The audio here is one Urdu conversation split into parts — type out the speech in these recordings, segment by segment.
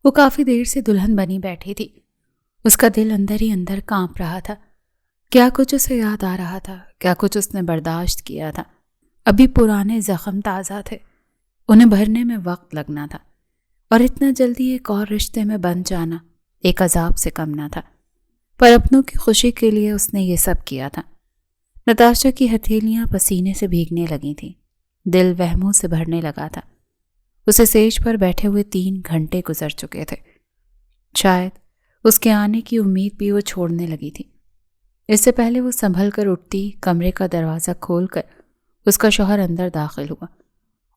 وہ کافی دیر سے دلہن بنی بیٹھی تھی۔ اس کا دل اندر ہی اندر کانپ رہا تھا۔ کیا کچھ اسے یاد آ رہا تھا، کیا کچھ اس نے برداشت کیا تھا۔ ابھی پرانے زخم تازہ تھے، انہیں بھرنے میں وقت لگنا تھا، اور اتنا جلدی ایک اور رشتے میں بن جانا ایک عذاب سے کم نہ تھا۔ پر اپنوں کی خوشی کے لیے اس نے یہ سب کیا تھا۔ نتاشا کی ہتھیلیاں پسینے سے بھیگنے لگی تھیں، دل وہموں سے بھرنے لگا تھا۔ اسے سیج پر بیٹھے ہوئے 3 گھنٹے گزر چکے تھے۔ شاید اس کے آنے کی امید بھی وہ چھوڑنے لگی تھی۔ اس سے پہلے وہ سنبھل کر اٹھتی، کمرے کا دروازہ کھول کر اس کا شوہر اندر داخل ہوا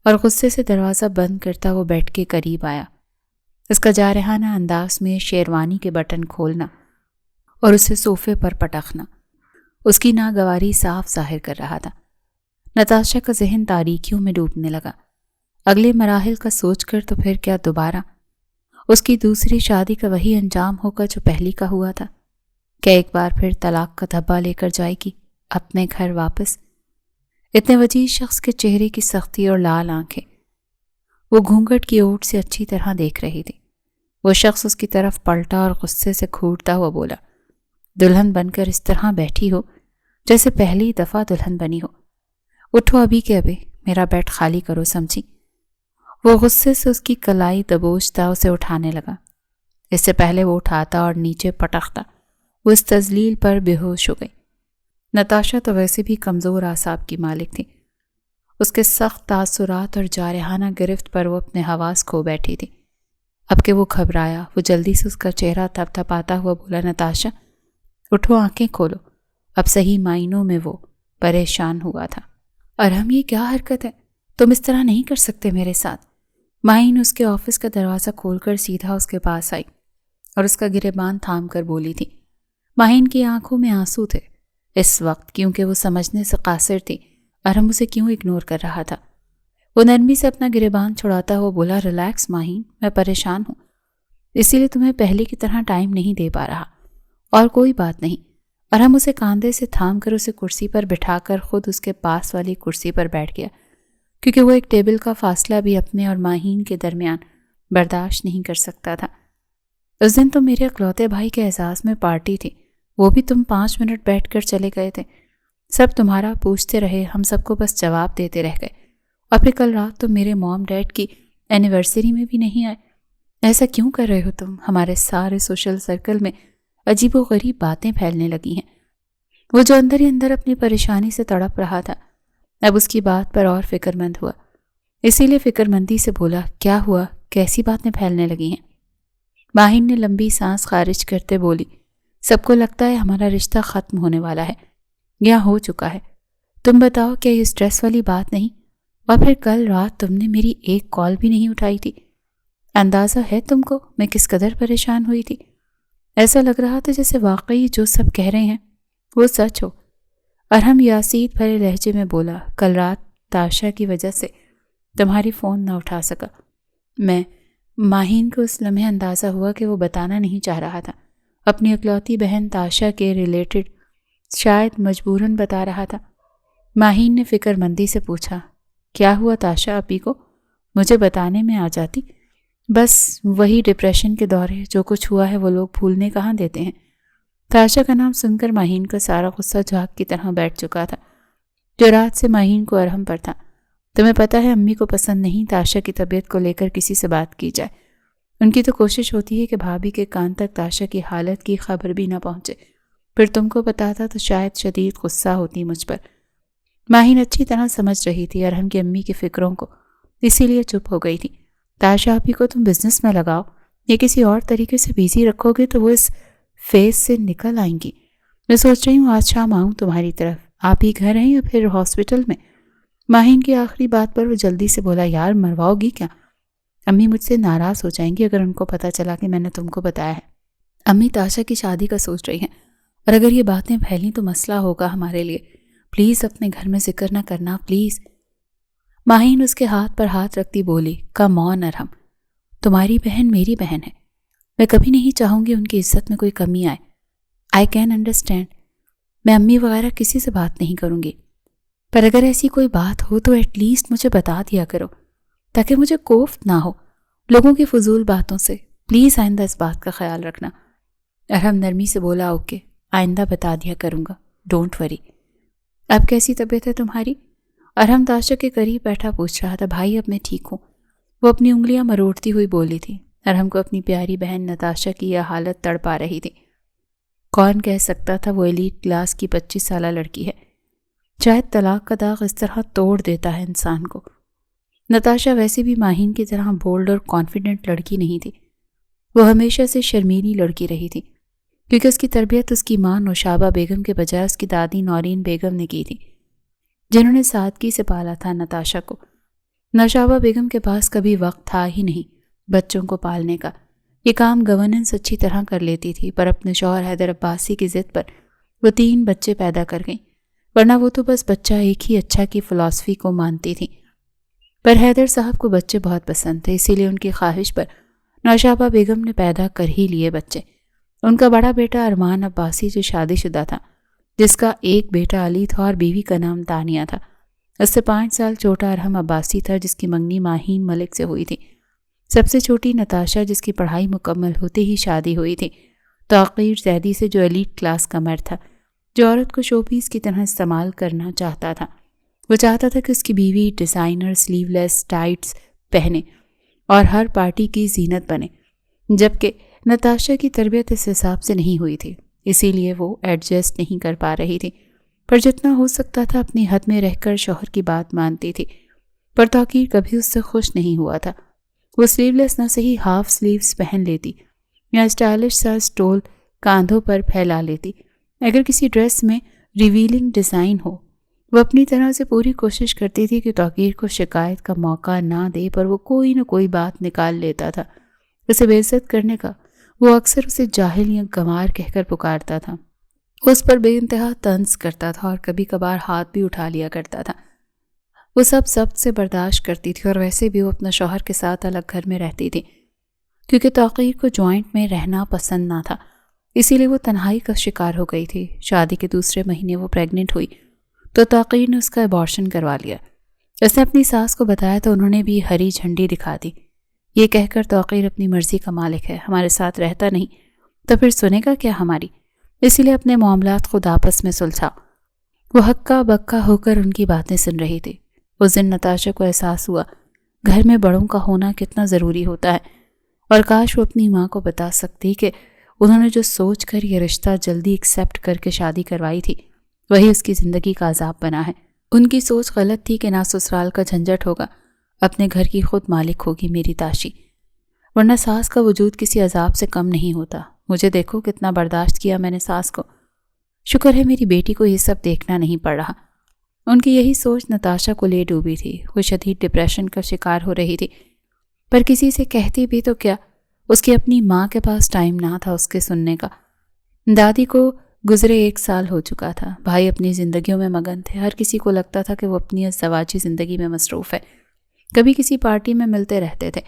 اور غصے سے دروازہ بند کرتا وہ بیڈ کے قریب آیا۔ اس کا جارحانہ انداز میں شیروانی کے بٹن کھولنا اور اسے صوفے پر پٹخنا اس کی ناگواری صاف ظاہر کر رہا تھا۔ نتاشا کا ذہن تاریکیوں میں ڈوبنے لگا۔ اگلے مراحل کا سوچ کر تو پھر کیا دوبارہ اس کی دوسری شادی کا وہی انجام ہوگا جو پہلی کا ہوا تھا؟ کیا ایک بار پھر طلاق کا دھبا لے کر جائے گی اپنے گھر واپس؟ اتنے وجیز شخص کے چہرے کی سختی اور لال آنکھیں وہ گھونگھٹ کی اوٹ سے اچھی طرح دیکھ رہی تھی۔ وہ شخص اس کی طرف پلٹا اور غصے سے کھوٹتا ہوا بولا، دلہن بن کر اس طرح بیٹھی ہو جیسے پہلی دفعہ دلہن بنی ہو۔ اٹھو ابھی کے ابھی، میرا بیڈ خالی کرو، سمجھی؟ وہ غصے سے اس کی کلائی دبوچتا اسے اٹھانے لگا۔ اس سے پہلے وہ اٹھاتا اور نیچے پٹختا وہ اس تذلیل پر بے ہوش ہو گئی۔ نتاشا تو ویسے بھی کمزور اعصاب کی مالک تھی۔ اس کے سخت تاثرات اور جارحانہ گرفت پر وہ اپنے حواس کھو بیٹھی تھی۔ اب کہ وہ گھبرایا، وہ جلدی سے اس کا چہرہ تھپ تھپاتا ہوا بولا، نتاشا اٹھو، آنکھیں کھولو۔ اب صحیح معنوں میں وہ پریشان ہوا تھا۔ ارحم، یہ کیا حرکت ہے؟ تم اس طرح نہیں کر سکتے میرے ساتھ۔ ماہین اس کے آفس کا دروازہ کھول کر سیدھا اس کے پاس آئی اور اس کا گریبان تھام کر بولی تھی۔ ماہین کی آنکھوں میں آنسو تھے اس وقت، کیونکہ وہ سمجھنے سے قاصر تھی ارحم اسے کیوں اگنور کر رہا تھا۔ وہ نرمی سے اپنا گریبان چھڑاتا ہوا بولا، ریلیکس ماہین، میں پریشان ہوں، اسی لیے تمہیں پہلے کی طرح ٹائم نہیں دے پا رہا، اور کوئی بات نہیں۔ ارحم اسے کاندھے سے تھام کر اسے کرسی پر بٹھا کر خود اس کے پاس والی کرسی پر بیٹھ گیا، کیونکہ وہ ایک ٹیبل کا فاصلہ بھی اپنے اور ماہین کے درمیان برداشت نہیں کر سکتا تھا۔ اس دن تو میرے اکلوتے بھائی کے اعزاز میں پارٹی تھی، وہ بھی تم 5 منٹ بیٹھ کر چلے گئے تھے۔ سب تمہارا پوچھتے رہے، ہم سب کو بس جواب دیتے رہ گئے، اور پھر کل رات تو میرے موم ڈیڈ کی اینیورسری میں بھی نہیں آئے۔ ایسا کیوں کر رہے ہو تم؟ ہمارے سارے سوشل سرکل میں عجیب و غریب باتیں پھیلنے لگی ہیں۔ وہ جو اندر ہی اندر اپنی پریشانی سے تڑپ رہا تھا، اب اس کی بات پر اور فکر مند ہوا، اسی لیے فکر مندی سے بولا، کیا ہوا؟ کیسی باتیں پھیلنے لگی ہیں؟ ماہین نے لمبی سانس خارج کرتے بولی، سب کو لگتا ہے ہمارا رشتہ ختم ہونے والا ہے یا ہو چکا ہے۔ تم بتاؤ، کیا یہ سٹریس والی بات نہیں؟ اور پھر کل رات تم نے میری ایک کال بھی نہیں اٹھائی تھی۔ اندازہ ہے تم کو میں کس قدر پریشان ہوئی تھی؟ ایسا لگ رہا تھا جیسے واقعی جو سب کہہ رہے ہیں وہ سچ ہو۔ ارحم یاسید بھرے لہجے میں بولا، کل رات تاشا کی وجہ سے تمہاری فون نہ اٹھا سکا۔ میں ماہین کو اس لمحے اندازہ ہوا کہ وہ بتانا نہیں چاہ رہا تھا، اپنی اکلوتی بہن تاشا کے ریلیٹڈ شاید مجبوراً بتا رہا تھا۔ ماہین نے فکر مندی سے پوچھا، کیا ہوا تاشا اپی کو؟ مجھے بتانے میں آ جاتی۔ بس وہی ڈپریشن کے دورے، جو کچھ ہوا ہے وہ لوگ بھولنے کہاں دیتے ہیں۔ تاشا کا نام سن کر ماہین کا سارا غصہ جھاگ کی طرح بیٹھ چکا تھا، جو رات سے ماہین کو ارحم پر تھا۔ تمہیں پتہ ہے امی کو پسند نہیں تاشا کی طبیعت کو لے کر کسی سے بات کی جائے۔ ان کی تو کوشش ہوتی ہے کہ بھابھی کے کان تک تاشا کی حالت کی خبر بھی نہ پہنچے، پھر تم کو بتاتا تو شاید شدید غصہ ہوتی مجھ پر۔ ماہین اچھی طرح سمجھ رہی تھی ارحم کی امی کی فکروں کو، اسی لیے چپ ہو گئی تھی۔ تاشا آپی کو تم بزنس میں لگاؤ یا کسی اور طریقے سے بیزی رکھو گے تو وہ اس فیز سے نکل آئیں گی۔ میں سوچ رہی ہوں آج شام آؤں تمہاری طرف، آپ ہی گھر ہیں یا پھر ہاسپٹل میں؟ ماہین کی آخری بات پر وہ جلدی سے بولا، یار مرواؤ گی کیا؟ امی مجھ سے ناراض ہو جائیں گی اگر ان کو پتہ چلا کہ میں نے تم کو بتایا ہے۔ امی تاشا کی شادی کا سوچ رہی ہیں، اور اگر یہ باتیں پھیلیں تو مسئلہ ہوگا ہمارے لیے۔ پلیز اپنے گھر میں ذکر نہ کرنا، پلیز۔ ماہین اس کے ہاتھ پر ہاتھ رکھتی بولی، کم آن ارحم، تمہاری بہن میری بہن ہے، میں کبھی نہیں چاہوں گی ان کی عزت میں کوئی کمی آئے۔ آئی کین انڈرسٹینڈ، میں امی وغیرہ کسی سے بات نہیں کروں گی، پر اگر ایسی کوئی بات ہو تو ایٹ لیسٹ مجھے بتا دیا کرو تاکہ مجھے کوفت نہ ہو لوگوں کی فضول باتوں سے۔ پلیز آئندہ اس بات کا خیال رکھنا۔ ارحم نرمی سے بولا اوکے، آئندہ بتا دیا کروں گا، ڈونٹ وری۔ اب کیسی طبیعت ہے تمہاری؟ ارحم تاشا کے قریب بیٹھا پوچھ رہا تھا۔ بھائی اب میں ٹھیک ہوں، وہ اپنی انگلیاں مروڑتی ہوئی بولی تھی۔ ارحم کو اپنی پیاری بہن نتاشا کی یہ حالت تڑپا رہی تھی۔ کون کہہ سکتا تھا وہ ایلیٹ کلاس کی 25 سالہ لڑکی ہے؟ شاید طلاق کا داغ اس طرح توڑ دیتا ہے انسان کو۔ نتاشا ویسے بھی ماہین کی طرح بولڈ اور کانفیڈنٹ لڑکی نہیں تھی، وہ ہمیشہ سے شرمیلی لڑکی رہی تھی، کیونکہ اس کی تربیت اس کی ماں نوشابہ بیگم کے بجائے اس کی دادی نورین بیگم نے کی تھی، جنہوں نے سادگی سے پالا تھا نتاشا کو۔ نوشابہ بیگم کے پاس کبھی وقت تھا ہی نہیں بچوں کو پالنے کا، یہ کام گورننس اچھی طرح کر لیتی تھی، پر اپنے شوہر حیدر عباسی کی ضد پر وہ 3 بچے پیدا کر گئیں، ورنہ وہ تو بس بچہ ایک ہی اچھا کی فلسفی کو مانتی تھی۔ پر حیدر صاحب کو بچے بہت پسند تھے، اسی لیے ان کی خواہش پر نوشابہ بیگم نے پیدا کر ہی لیے بچے۔ ان کا بڑا بیٹا ارمان عباسی جو شادی شدہ تھا، جس کا ایک بیٹا علی تھا اور بیوی کا نام تانیہ تھا۔ اس سے 5 سال چھوٹا ارحم عباسی تھا جس کی منگنی ماہین ملک سے ہوئی تھی۔ سب سے چھوٹی نتاشا جس کی پڑھائی مکمل ہوتے ہی شادی ہوئی تھی توقیر زیدی سے، جو ایلیٹ کلاس کا مرد تھا، جو عورت کو شو پیس کی طرح استعمال کرنا چاہتا تھا۔ وہ چاہتا تھا کہ اس کی بیوی ڈیزائنر سلیو لیس ٹائٹس پہنے اور ہر پارٹی کی زینت بنے، جبکہ نتاشا کی تربیت اس حساب سے نہیں ہوئی تھی، اسی لیے وہ ایڈجسٹ نہیں کر پا رہی تھی، پر جتنا ہو سکتا تھا اپنی حد میں رہ کر شوہر کی بات مانتی تھی۔ پر توقیر کبھی اس سے خوش نہیں ہوا تھا۔ وہ سلیو لیس نہ صحیح ہاف سلیوز پہن لیتی یا اسٹائلش سا اسٹول کاندھوں پر پھیلا لیتی۔ اگر کسی ڈریس میں ریویلنگ ڈیزائن ہو، وہ اپنی طرح سے پوری کوشش کرتی تھی کہ توقیر کو شکایت کا موقع نہ دے، پر وہ کوئی نہ کوئی بات نکال لیتا تھا۔ اسے بے عزت کرنے کا وہ اکثر اسے جاہل یا گنوار کہہ کر پکارتا تھا۔ اس پر بے انتہا طنز کرتا تھا اور کبھی کبھار ہاتھ بھی اٹھا لیا کرتا تھا۔ وہ سب سے برداشت کرتی تھی، اور ویسے بھی وہ اپنا شوہر کے ساتھ الگ گھر میں رہتی تھی، کیونکہ توقیر کو جوائنٹ میں رہنا پسند نہ تھا، اسی لیے وہ تنہائی کا شکار ہو گئی تھی۔ شادی کے دوسرے مہینے وہ پریگننٹ ہوئی تو توقیر نے اس کا ابارشن کروا لیا۔ اس نے اپنی ساس کو بتایا تو انہوں نے بھی ہری جھنڈی دکھا دی، یہ کہہ کر توقیر اپنی مرضی کا مالک ہے، ہمارے ساتھ رہتا نہیں تو پھر سنے گا کیا ہماری، اسی لیے اپنے معاملات خود آپس میں سلجھا۔ وہ ہکا بکا ہو کر ان کی باتیں سن رہی تھی۔ اس دن نتاشا کو احساس ہوا گھر میں بڑوں کا ہونا کتنا ضروری ہوتا ہے، اور کاش وہ اپنی ماں کو بتا سکتی کہ انہوں نے جو سوچ کر یہ رشتہ جلدی ایکسیپٹ کر کے شادی کروائی تھی وہی اس کی زندگی کا عذاب بنا ہے۔ ان کی سوچ غلط تھی کہ نہ سسرال کا جھنجٹ ہوگا، اپنے گھر کی خود مالک ہوگی میری تاشی، ورنہ ساس کا وجود کسی عذاب سے کم نہیں ہوتا۔ مجھے دیکھو کتنا برداشت کیا میں نے ساس کو، شکر ہے میری بیٹی کو یہ سب دیکھنا نہیں پڑ رہا۔ ان کی یہی سوچ نتاشا کو لے ڈوبی تھی۔ وہ شدید ڈپریشن کا شکار ہو رہی تھی، پر کسی سے کہتی بھی تو کیا، اس کی اپنی ماں کے پاس ٹائم نہ تھا اس کے سننے کا۔ دادی کو گزرے 1 سال ہو چکا تھا، بھائی اپنی زندگیوں میں مگن تھے، ہر کسی کو لگتا تھا کہ وہ اپنی ازدواجی زندگی میں مصروف ہے، کبھی کسی پارٹی میں ملتے رہتے تھے۔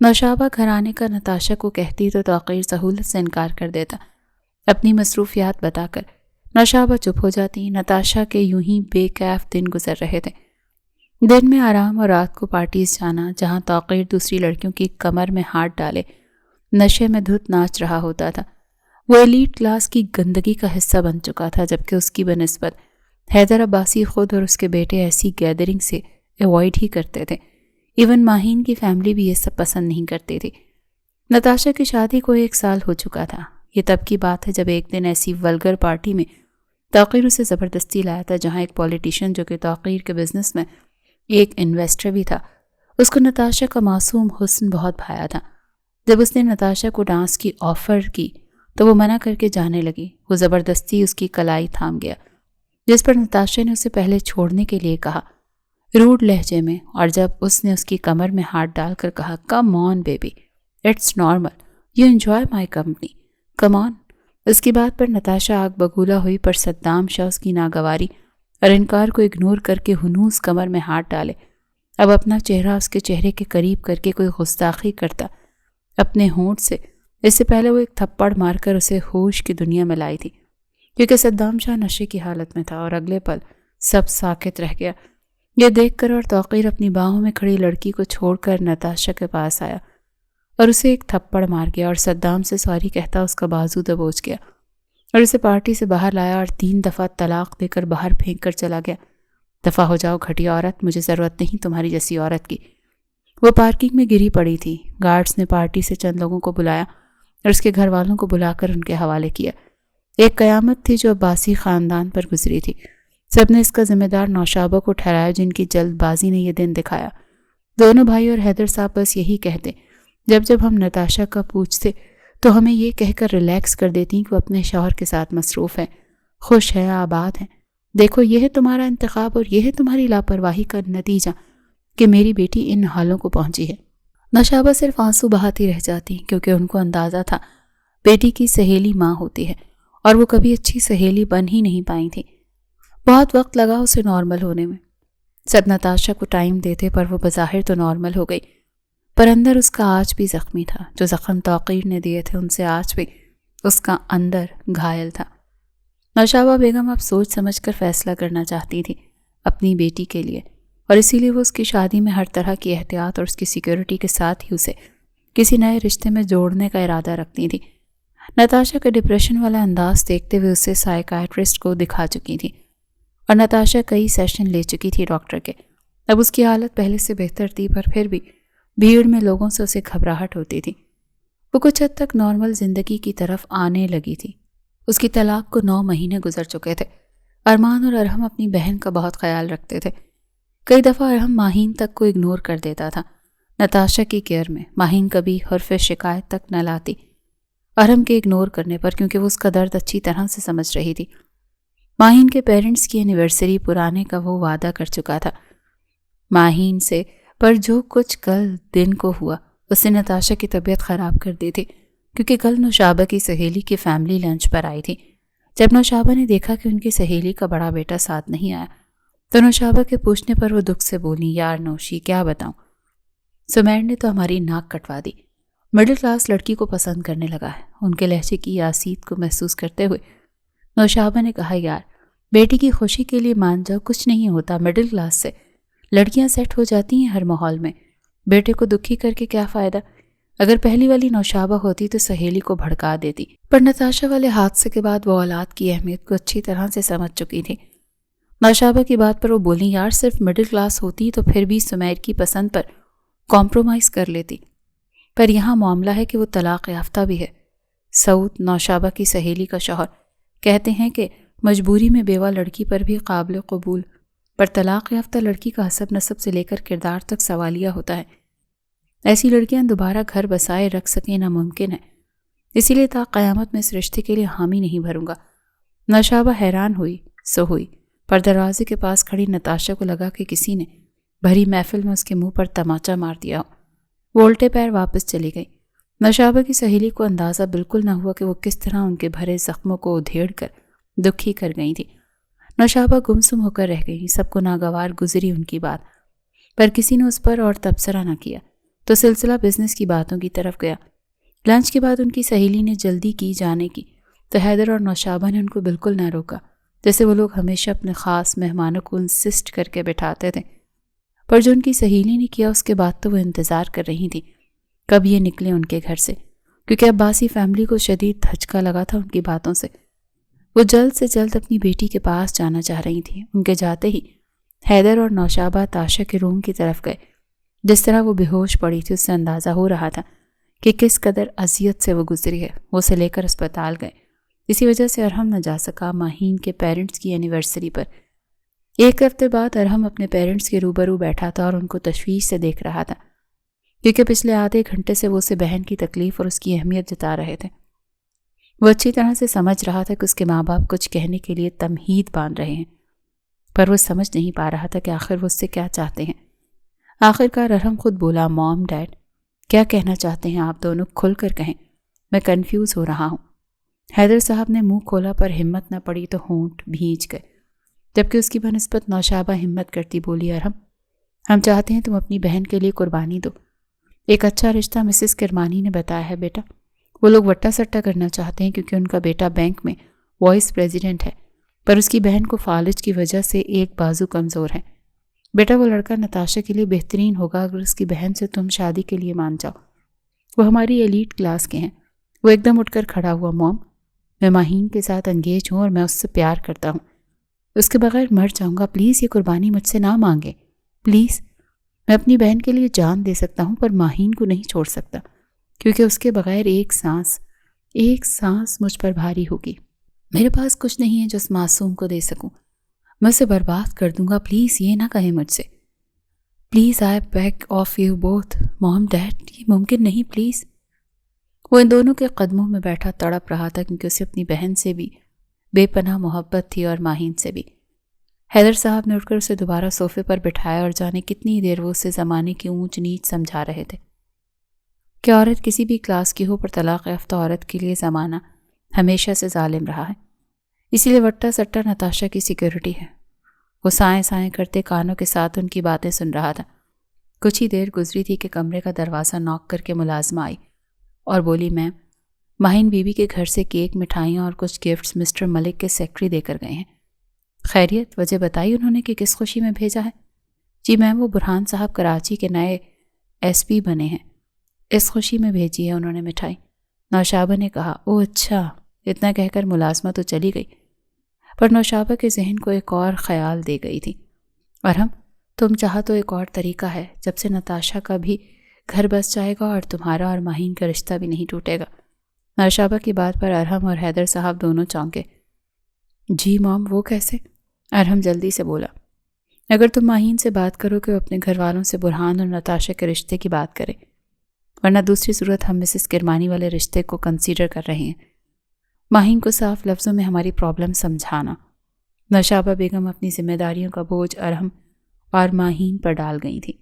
نوشابہ گھر آنے کا نتاشا کو کہتی تو توقیر سہولت سے انکار کر دیتا، اپنی مصروفیات بتا کر۔ نوشابہ چپ ہو جاتی۔ نتاشا کے یوں ہی بے کیف دن گزر رہے تھے، دن میں آرام اور رات کو پارٹیز جانا، جہاں توقیر دوسری لڑکیوں کی کمر میں ہاتھ ڈالے نشے میں دھت ناچ رہا ہوتا تھا۔ وہ ایلیٹ کلاس کی گندگی کا حصہ بن چکا تھا، جبکہ اس کی بنسبت حیدر عباسی خود اور اس کے بیٹے ایسی گیدرنگ سے ایوائڈ ہی کرتے تھے۔ ایون ماہین کی فیملی بھی یہ سب پسند نہیں کرتی تھی۔ نتاشا کی شادی کو 1 سال ہو چکا تھا۔ یہ تب کی بات ہے جب ایک دن ایسی ولگر پارٹی میں توقیر اسے زبردستی لایا تھا، جہاں ایک پولیٹیشین جو کہ توقیر کے بزنس میں ایک انویسٹر بھی تھا، اس کو نتاشا کا معصوم حسن بہت بھایا تھا۔ جب اس نے نتاشا کو ڈانس کی آفر کی تو وہ منع کر کے جانے لگی۔ وہ زبردستی اس کی کلائی تھام گیا، جس پر نتاشا نے اسے پہلے چھوڑنے کے لیے کہا روڈ لہجے میں، اور جب اس نے اس کی کمر میں ہاتھ ڈال کر کہا come on baby, it's normal, you enjoy my company, come on. اس کی بات پر نتاشا آگ بگولا ہوئی، پر صدام شاہ اس کی ناگواری اور انکار کو اگنور کر کے ہنوز کمر میں ہاتھ ڈالے، اب اپنا چہرہ اس کے چہرے کے قریب کر کے کوئی گستاخی کرتا اپنے ہونٹ سے۔ اس سے پہلے وہ ایک تھپڑ مار کر اسے ہوش کی دنیا میں لائی تھی، کیونکہ صدام شاہ نشے کی حالت میں تھا، اور اگلے پل سب ساکت رہ گیا۔ یہ دیکھ کر اور توقیر اپنی باہوں میں کھڑی لڑکی کو چھوڑ کر نتاشا کے پاس آیا اور اسے ایک تھپڑ مار گیا اور صدام سے سوری کہتا اس کا بازو دبوچ گیا اور اسے پارٹی سے باہر لایا اور 3 دفعہ طلاق دے کر باہر پھینک کر چلا گیا۔ دفع ہو جاؤ گھٹیا عورت، مجھے ضرورت نہیں تمہاری جیسی عورت کی۔ وہ پارکنگ میں گری پڑی تھی۔ گارڈز نے پارٹی سے چند لوگوں کو بلایا اور اس کے گھر والوں کو بلا کر ان کے حوالے کیا۔ ایک قیامت تھی جو عباسی خاندان پر گزری تھی۔ سب نے اس کا ذمہ دار نوشابہ کو ٹھہرایا جن کی جلد بازی نے یہ دن دکھایا۔ دونوں بھائی اور حیدر صاحب بس یہی کہتے، جب ہم نتاشا کا پوچھتے تو ہمیں یہ کہہ کر ریلیکس کر دیتی کہ وہ اپنے شوہر کے ساتھ مصروف ہیں، خوش ہیں، آباد ہیں۔ دیکھو یہ ہے تمہارا انتخاب اور یہ ہے تمہاری لاپرواہی کا نتیجہ کہ میری بیٹی ان حالوں کو پہنچی ہے۔ نوشابہ صرف آنسو بہاتی رہ جاتی کیونکہ ان کو اندازہ تھا بیٹی کی سہیلی ماں ہوتی ہے اور وہ کبھی اچھی سہیلی بن ہی نہیں پائی تھی۔ بہت وقت لگا اسے نارمل ہونے میں۔ سب نتاشا کو ٹائم دیتے پر وہ بظاہر تو نارمل ہو گئی، پر اندر اس کا آج بھی زخمی تھا۔ جو زخم توقیر نے دیے تھے ان سے آج بھی اس کا اندر گھائل تھا۔ نوشابہ بیگم اب سوچ سمجھ کر فیصلہ کرنا چاہتی تھی اپنی بیٹی کے لیے، اور اسی لیے وہ اس کی شادی میں ہر طرح کی احتیاط اور اس کی سیکیورٹی کے ساتھ ہی اسے کسی نئے رشتے میں جوڑنے کا ارادہ رکھتی تھی۔ نتاشا کا ڈپریشن والا انداز دیکھتے ہوئے اسے سائیکائٹرسٹ کو دکھا چکی تھی اور نتاشا کئی سیشن لے چکی تھی ڈاکٹر کے۔ اب اس کی حالت پہلے سے بہتر تھی، پر پھر بھی بھیڑ میں لوگوں سے اسے گھبراہٹ ہوتی تھی۔ وہ کچھ حد تک نارمل زندگی کی طرف آنے لگی تھی۔ اس کی طلاق کو 9 مہینے گزر چکے تھے۔ ارمان اور ارحم اپنی بہن کا بہت خیال رکھتے تھے۔ کئی دفعہ ارحم ماہین تک کو اگنور کر دیتا تھا نتاشا کی کیئر میں۔ ماہین کبھی حرف شکایت تک نہ لاتی ارحم کے اگنور کرنے پر، کیونکہ وہ اس کا درد اچھی طرح سے سمجھ رہی تھی۔ ماہین کے پیرنٹس کی اینیورسری پرانے کا وہ وعدہ کر چکا تھا ماہین سے، پر جو کچھ کل دن کو ہوا اس سے نتاشا کی طبیعت خراب کر دی تھی، کیونکہ کل نوشابہ کی سہیلی کی فیملی لنچ پر آئی تھی۔ جب نوشابہ نے دیکھا کہ ان کی سہیلی کا بڑا بیٹا ساتھ نہیں آیا تو نوشابہ کے پوچھنے پر وہ دکھ سے بولی، یار نوشی کیا بتاؤں، سمیر نے تو ہماری ناک کٹوا دی، مڈل کلاس لڑکی کو پسند کرنے لگا ہے۔ ان کے لہجے کی یاسیت کو محسوس کرتے ہوئے نوشابہ نے کہا، یار بیٹی کی خوشی کے لیے مان جاؤ، کچھ نہیں ہوتا، مڈل کلاس سے لڑکیاں سیٹ ہو جاتی ہیں ہر ماحول میں، بیٹے کو دکھی کر کے کیا فائدہ۔ اگر پہلی والی نوشابہ ہوتی تو سہیلی کو بھڑکا دیتی، پر نتاشا والے حادثے کے بعد وہ اولاد کی اہمیت کو اچھی طرح سے سمجھ چکی تھی۔ نوشابہ کی بات پر وہ بولی، یار صرف مڈل کلاس ہوتی تو پھر بھی سمیر کی پسند پر کمپرومائز کر لیتی، پر یہاں معاملہ ہے کہ وہ طلاق یافتہ بھی ہے۔ سعود، نوشابہ کی سہیلی کا شوہر، کہتے ہیں کہ مجبوری میں بیوہ لڑکی پر بھی قابل قبول، پر طلاق یافتہ لڑکی کا حسب نسب سے لے کر کردار تک سوالیہ ہوتا ہے۔ ایسی لڑکیاں دوبارہ گھر بسائے رکھ سکیں ناممکن ہے، اسی لیے تا قیامت میں اس رشتے کے لیے حامی نہیں بھروں گا۔ نوشابہ حیران ہوئی سو ہوئی، پر دروازے کے پاس کھڑی نتاشا کو لگا کہ کسی نے بھری محفل میں اس کے منہ پر تماچا مار دیا ہو۔ وہ الٹے پیر واپس چلی گئی۔ نوشابہ کی سہیلی کو اندازہ بالکل نہ ہوا کہ وہ کس طرح ان کے بھرے زخموں کو ادھیڑ کر دکھی کر گئی تھی۔ نوشابہ گمسم ہو کر رہ گئی۔ سب کو ناگوار گزری ان کی بات، پر کسی نے اس پر اور تبصرہ نہ کیا تو سلسلہ بزنس کی باتوں کی طرف گیا۔ لنچ کے بعد ان کی سہیلی نے جلدی کی جانے کی تو حیدر اور نوشابہ نے ان کو بالکل نہ روکا، جیسے وہ لوگ ہمیشہ اپنے خاص مہمانوں کو انسسٹ کر کے بٹھاتے تھے۔ پر جو ان کی سہیلی نے کیا اس کے بعد تو وہ انتظار کر رہی تھی کب یہ نکلے ان کے گھر سے، کیونکہ عباسی فیملی کو شدید دھچکا لگا تھا ان کی باتوں سے۔ وہ جلد سے جلد اپنی بیٹی کے پاس جانا چاہ رہی تھی۔ ان کے جاتے ہی حیدر اور نوشابہ تاشا کے روم کی طرف گئے۔ جس طرح وہ بے ہوش پڑی تھی اس سے اندازہ ہو رہا تھا کہ کس قدر اذیت سے وہ گزری ہے۔ وہ اسے لے کر اسپتال گئے، اسی وجہ سے ارحم نہ جا سکا ماہین کے پیرنٹس کی اینیورسری پر۔ 1 ہفتے بعد ارحم اپنے پیرنٹس کے روبرو بیٹھا تھا اور ان کو تشویش سے دیکھ رہا تھا، کیونکہ پچھلے آدھے گھنٹے سے وہ اسے بہن کی تکلیف اور اس کی اہمیت جتا رہے تھے۔ وہ اچھی طرح سے سمجھ رہا تھا کہ اس کے ماں باپ کچھ کہنے کے لیے تمہید باندھ رہے ہیں، پر وہ سمجھ نہیں پا رہا تھا کہ آخر وہ اس سے کیا چاہتے ہیں۔ آخر کار ارحم خود بولا، موم ڈیڈ کیا کہنا چاہتے ہیں آپ دونوں، کھل کر کہیں، میں کنفیوز ہو رہا ہوں۔ حیدر صاحب نے منہ کھولا پر ہمت نہ پڑی تو ہونٹ بھیج گئے، جبکہ اس کی بنسبت نوشابہ ہمت کرتی بولی، ارحم ہم چاہتے ہیں تم اپنی بہن کے لیے قربانی دو۔ ایک اچھا رشتہ مسز کرمانی نے بتایا ہے بیٹا، وہ لوگ وٹا سٹا کرنا چاہتے ہیں کیونکہ ان کا بیٹا بینک میں وائس پریزیڈنٹ ہے، پر اس کی بہن کو فالج کی وجہ سے ایک بازو کمزور ہے۔ بیٹا وہ لڑکا نتاشا کے لیے بہترین ہوگا اگر اس کی بہن سے تم شادی کے لیے مان جاؤ۔ وہ ہماری ایلیٹ کلاس کے ہیں۔ وہ ایک دم اٹھ کر کھڑا ہوا۔ موم، میں ماہین کے ساتھ انگیج ہوں اور میں اس سے پیار کرتا ہوں۔ اس کے بغیر مر جاؤں گا۔ پلیز یہ قربانی مجھ سے نہ مانگے، پلیز۔ میں اپنی بہن کے لیے جان دے سکتا ہوں پر ماہین کو نہیں چھوڑ سکتا، کیونکہ اس کے بغیر ایک سانس مجھ پر بھاری ہوگی۔ میرے پاس کچھ نہیں ہے جو اس معصوم کو دے سکوں۔ میں اسے برباد کر دوں گا۔ پلیز یہ نہ کہیں مجھ سے۔ Please I beg of you both, mom, dad, یہ ممکن نہیں، پلیز۔ وہ ان دونوں کے قدموں میں بیٹھا تڑپ رہا تھا، کیونکہ اسے اپنی بہن سے بھی بے پناہ محبت تھی اور ماہین سے بھی۔ حیدر صاحب نے اٹھ کر اسے دوبارہ صوفے پر بٹھایا اور جانے کتنی دیر وہ اسے زمانے کی اونچ نیچ سمجھا رہے تھے کہ عورت کسی بھی کلاس کی ہو، پر طلاق یافتہ عورت کے لیے زمانہ ہمیشہ سے ظالم رہا ہے۔ اسی لیے وٹا سٹا نتاشا کی سیکیورٹی ہے۔ وہ سائیں سائیں کرتے کانوں کے ساتھ ان کی باتیں سن رہا تھا۔ کچھ ہی دیر گزری تھی کہ کمرے کا دروازہ ناک کر کے ملازمہ آئی اور بولی، میم، ماہین بیوی کے گھر سے کیک، مٹھائیاں اور کچھ گفٹس مسٹر ملک کے سیکرٹری دے کر گئے ہیں۔ خیریت؟ وجہ بتائی انہوں نے کہ کس خوشی میں بھیجا ہے؟ جی میم، وہ برہان صاحب کراچی کے نئے ایس پی بنے ہیں، اس خوشی میں بھیجی ہے انہوں نے مٹھائی، نوشابہ نے کہا۔ او اچھا، اتنا کہہ کر ملازمہ تو چلی گئی، پر نوشابہ کے ذہن کو ایک اور خیال دے گئی تھی۔ ارحم، تم چاہا تو ایک اور طریقہ ہے، جب سے نتاشا کا بھی گھر بس جائے گا اور تمہارا اور ماہین کا رشتہ بھی نہیں ٹوٹے گا۔ نوشابہ کی بات پر ارحم اور حیدر صاحب دونوں چونکے۔ جی مام، وہ کیسے؟ ارحم جلدی سے بولا، اگر تم ماہین سے بات کرو کہ وہ اپنے گھر والوں سے برہان اور نتاشا کے رشتے کی بات کرے، ورنہ دوسری صورت ہم مسز کرمانی والے رشتے کو کنسیڈر کر رہے ہیں۔ ماہین کو صاف لفظوں میں ہماری پرابلم سمجھانا۔ نوشابہ بیگم اپنی ذمہ داریوں کا بوجھ ارحم اور ماہین پر ڈال گئی تھی۔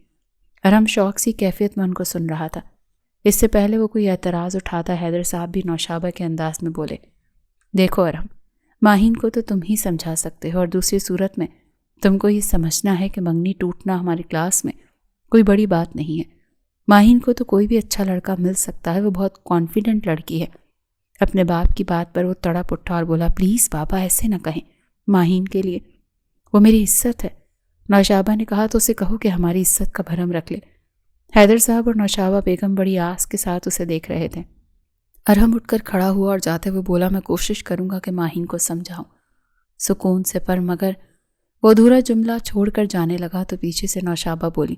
ارحم شوق سی کیفیت میں ان کو سن رہا تھا۔ اس سے پہلے وہ کوئی اعتراض اٹھاتا، حیدر صاحب بھی نوشابہ کے انداز میں بولے، دیکھو ارحم، ماہین کو تو تم ہی سمجھا سکتے ہو، اور دوسری صورت میں تم کو یہ سمجھنا ہے کہ منگنی ٹوٹنا ہماری کلاس میں کوئی بڑی بات نہیں ہے۔ ماہین کو تو کوئی بھی اچھا لڑکا مل سکتا ہے، وہ بہت کانفیڈنٹ لڑکی ہے۔ اپنے باپ کی بات پر وہ تڑپ اٹھا اور بولا، پلیز بابا ایسے نہ کہیں، ماہین کے لیے وہ میری عزت ہے۔ نوشابہ نے کہا، تو اسے کہو کہ ہماری عزت کا بھرم رکھ لے۔ حیدر صاحب اور نوشابہ بیگم بڑی آس کے ساتھ اسے دیکھ رہے تھے۔ ارحم اٹھ کر کھڑا ہوا اور جاتے ہوئے بولا، میں کوشش کروں گا کہ ماہین کو سمجھاؤں سکون سے، پر مگر وہ ادھورا جملہ چھوڑ کر جانے لگا تو پیچھے سے نوشابہ بولی،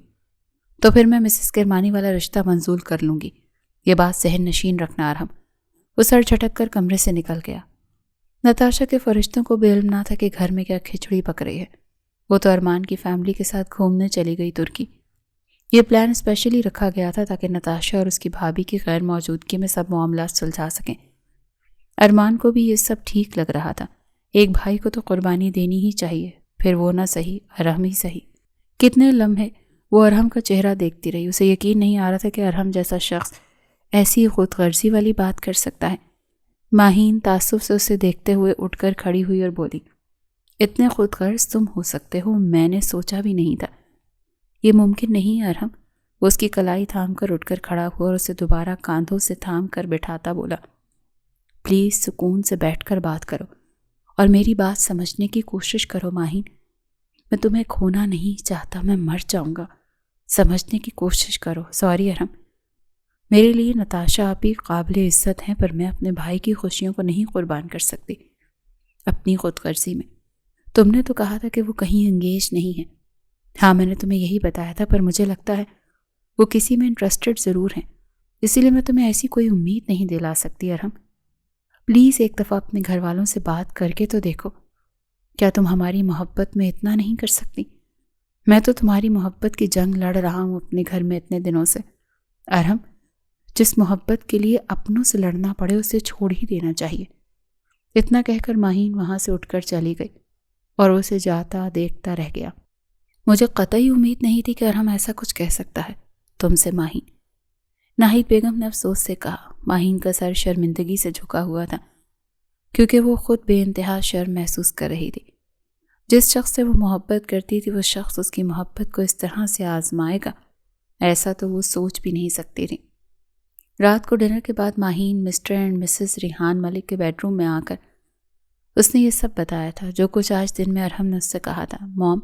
تو پھر میں مسز کرمانی والا رشتہ منظور کر لوں گی، یہ بات ذہن نشین رکھنا ارحم۔ وہ سر جھٹک کر کمرے سے نکل گیا۔ نتاشا کے فرشتوں کو بھی علم نہ تھا کہ گھر میں کیا کھچڑی پک رہی ہے۔ وہ تو ارمان کی فیملی کے ساتھ گھومنے چلی گئی ترکی۔ یہ پلان اسپیشلی رکھا گیا تھا تاکہ نتاشا اور اس کی بھابھی کی غیر موجودگی میں سب معاملات سلجھا سکیں۔ ارمان کو بھی یہ سب ٹھیک لگ رہا تھا۔ ایک بھائی کو تو قربانی دینی ہی چاہیے، پھر وہ نہ صحیح، ارحم ہی صحیح۔ کتنے لمحے وہ ارحم کا چہرہ دیکھتی رہی۔ اسے یقین نہیں آ رہا تھا کہ ارحم جیسا شخص ایسی خود غرضی والی بات کر سکتا ہے۔ ماہین تعصب سے اسے دیکھتے ہوئے اٹھ کر کھڑی ہوئی اور بولی، اتنے خود غرض تم ہو سکتے ہو، میں نے سوچا بھی نہیں تھا، یہ ممکن نہیں ہے ارحم۔ وہ اس کی کلائی تھام کر اٹھ کر کھڑا ہوا اور اسے دوبارہ کاندھوں سے تھام کر بٹھاتا بولا، پلیز سکون سے بیٹھ کر بات کرو اور میری بات سمجھنے کی کوشش کرو ماہین۔ میں تمہیں کھونا نہیں چاہتا، میں مر جاؤں گا، سمجھنے کی کوشش کرو۔ سوری ارحم، میرے لیے نتاشا آپ ہی قابل عزت ہیں، پر میں اپنے بھائی کی خوشیوں کو نہیں قربان کر سکتی اپنی خود غرضی میں۔ تم نے تو کہا تھا کہ وہ کہیں انگیج نہیں ہے۔ ہاں، میں نے تمہیں یہی بتایا تھا، پر مجھے لگتا ہے وہ کسی میں انٹرسٹڈ ضرور ہیں، اسی لیے میں تمہیں ایسی کوئی امید نہیں دلا سکتی ارحم۔ پلیز ایک دفعہ اپنے گھر والوں سے بات کر کے تو دیکھو، کیا تم ہماری محبت میں اتنا نہیں کر سکتی؟ میں تو تمہاری محبت کی جنگ لڑ رہا ہوں اپنے گھر میں اتنے دنوں سے ارحم۔ جس محبت کے لیے اپنوں سے لڑنا پڑے اسے چھوڑ ہی دینا چاہیے۔ اتنا کہہ کر ماہین وہاں سے اٹھ کر چلی گئی اور اسے جاتا دیکھتا رہ گیا۔ مجھے قطعی امید نہیں تھی کہ ارحم ایسا کچھ کہہ سکتا ہے تم سے ماہین، ناہید بیگم نے افسوس سے کہا۔ ماہین کا سر شرمندگی سے جھکا ہوا تھا، کیونکہ وہ خود بے انتہا شرم محسوس کر رہی تھی۔ جس شخص سے وہ محبت کرتی تھی، وہ شخص اس کی محبت کو اس طرح سے آزمائے گا، ایسا تو وہ سوچ بھی نہیں سکتی تھی۔ رات کو ڈنر کے بعد Maheen Mr and Mrs Rehan Malik کے بیڈ روم میں آ کر اس نے یہ سب بتایا تھا جو کچھ آج دن میں ارحم نے اس سے کہا تھا۔ موم،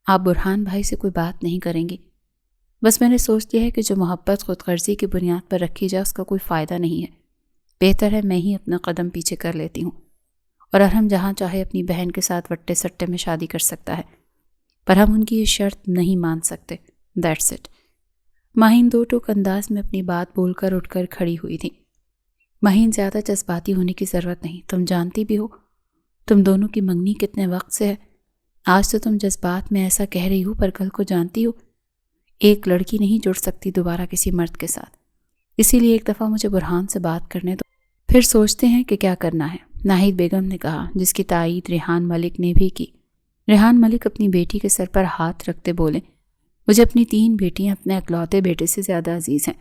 آپ برہان بھائی سے کوئی بات نہیں کریں گی؟ بس میں نے سوچ لیا ہے کہ جو محبت خود غرضی کی بنیاد پر رکھی جائے اس کا کوئی فائدہ نہیں ہے. بہتر ہے میں ہی اپنا قدم پیچھے کر لیتی ہوں. اور ارحم جہاں چاہے اپنی بہن کے ساتھ وٹے سٹے میں شادی کر سکتا ہے، پر ہم ان کی یہ شرط نہیں مان سکتے. That's it. ماہین دو ٹوک انداز میں اپنی بات بول کر اٹھ کر کھڑی ہوئی تھی. ماہین زیادہ جذباتی ہونے کی ضرورت نہیں. تم جانتی بھی ہو تم دونوں کی منگنی کتنے وقت سے ہے. آج تو تم جذبات میں ایسا کہہ رہی ہو، پر کل کو جانتی ہو ایک لڑکی نہیں جڑ سکتی دوبارہ کسی مرد کے ساتھ. اسی لیے ایک دفعہ مجھے برہان سے بات کرنے دو، پھر سوچتے ہیں کہ کیا کرنا ہے. ناہید بیگم نے کہا، جس کی تائید ریحان ملک نے بھی کی. ریحان ملک اپنی بیٹی کے سر پر ہاتھ رکھتے بولے، مجھے اپنی 3 بیٹیاں اپنے اکلوتے بیٹے سے زیادہ عزیز ہیں.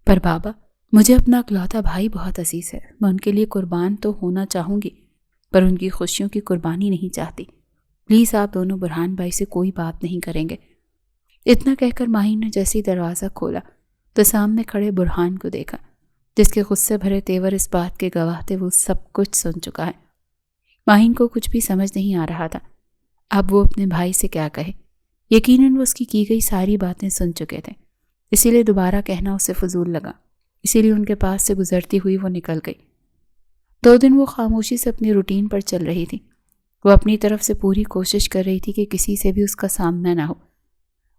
پر بابا، مجھے اپنا اکلوتا بھائی بہت عزیز ہے. میں ان کے لیے قربان تو ہونا چاہوں گی، پر ان کی خوشیوں کی قربانی نہیں چاہتی. پلیز آپ دونوں برہان بھائی سے کوئی بات نہیں کریں گے. اتنا کہہ کر ماہین نے جیسے ہی دروازہ کھولا تو سامنے کھڑے برہان کو دیکھا، جس کے غصے بھرے تیور اس بات کے گواہ تھے وہ سب کچھ سن چکا ہے. ماہین کو کچھ بھی سمجھ نہیں آ رہا تھا اب وہ اپنے بھائی سے کیا کہے. یقیناً وہ اس کی گئی ساری باتیں سن چکے تھے، اسی لیے دوبارہ کہنا اسے فضول لگا. اسی لیے ان کے پاس سے گزرتی ہوئی وہ نکل گئی. 2 دن وہ خاموشی سے اپنی روٹین پر چل رہی تھی. وہ اپنی طرف سے پوری کوشش کر رہی تھی کہ کسی سے بھی اس کا سامنا نہ ہو.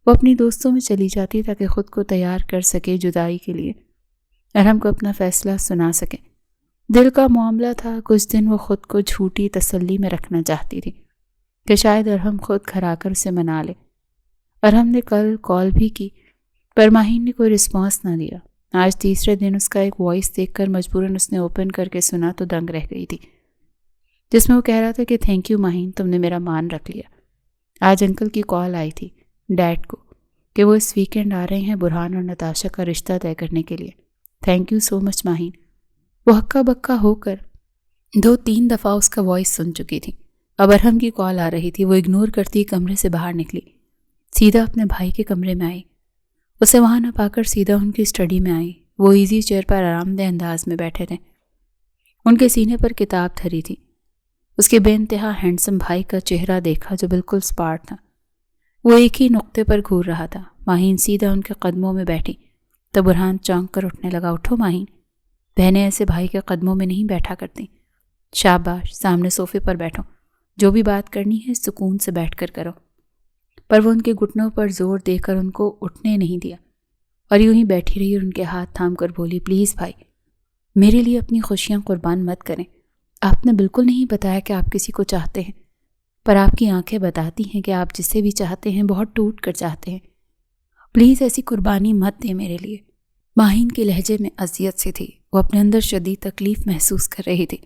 وہ اپنی دوستوں میں چلی جاتی تاکہ خود کو تیار کر سکے جدائی کے لیے، ارحم کو اپنا فیصلہ سنا سکے. دل کا معاملہ تھا. کچھ دن وہ خود کو جھوٹی تسلی میں رکھنا چاہتی تھی کہ شاید ارحم خود گھر آ کر اسے منا لے. ارحم نے کل کال بھی کی، پر ماہین نے کوئی رسپانس نہ دیا. آج تیسرے دن اس کا ایک وائس دیکھ کر مجبوراً اس نے اوپن کر کے سنا تو دنگ رہ گئی تھی، جس میں وہ کہہ رہا تھا کہ تھینک یو ماہین، تم نے میرا مان رکھ لیا. آج انکل کی کال آئی تھی ڈیڈ کو کہ وہ اس ویکینڈ آ رہے ہیں برہان اور نتاشا کا رشتہ طے کرنے کے لیے. تھینک یو سو مچ ماہین. وہ ہکا بکا ہو کر 2-3 دفعہ اس کا وائس سن چکی تھی. اب ارحم کی کال آ رہی تھی. وہ اگنور کرتی کمرے سے باہر نکلی، سیدھا اپنے بھائی کے کمرے میں آئی. اسے وہاں نہ پا کر سیدھا ان کی اسٹڈی میں آئی. وہ ایزی چیئر پر آرام دہ انداز میں بیٹھے تھے. ان کے سینے پر کتاب دھری تھی. اس کے بے انتہا ہینڈسم بھائی کا چہرہ دیکھا جو بالکل سپاٹ تھا. وہ ایک ہی نقطے پر گھور رہا تھا. ماہین سیدھا ان کے قدموں میں بیٹھی تو برہان چونک کر اٹھنے لگا. اٹھو ماہین، بہنیں ایسے بھائی کے قدموں میں نہیں بیٹھا کرتی. شاباش، سامنے صوفے پر بیٹھو، جو بھی بات کرنی ہے سکون سے بیٹھ کر کرو. پر وہ ان کے گھٹنوں پر زور دے کر ان کو اٹھنے نہیں دیا اور یوں ہی بیٹھی رہی اور ان کے ہاتھ تھام کر بولی، پلیز بھائی، میرے لیے اپنی خوشیاں قربان مت کریں. آپ نے بالکل نہیں بتایا کہ آپ کسی کو چاہتے ہیں، پر آپ کی آنکھیں بتاتی ہیں کہ آپ جسے بھی چاہتے ہیں بہت ٹوٹ کر چاہتے ہیں. پلیز ایسی قربانی مت دیں میرے لیے. ماہین کے لہجے میں اذیت سی تھی. وہ اپنے اندر شدید تکلیف محسوس کر رہی تھی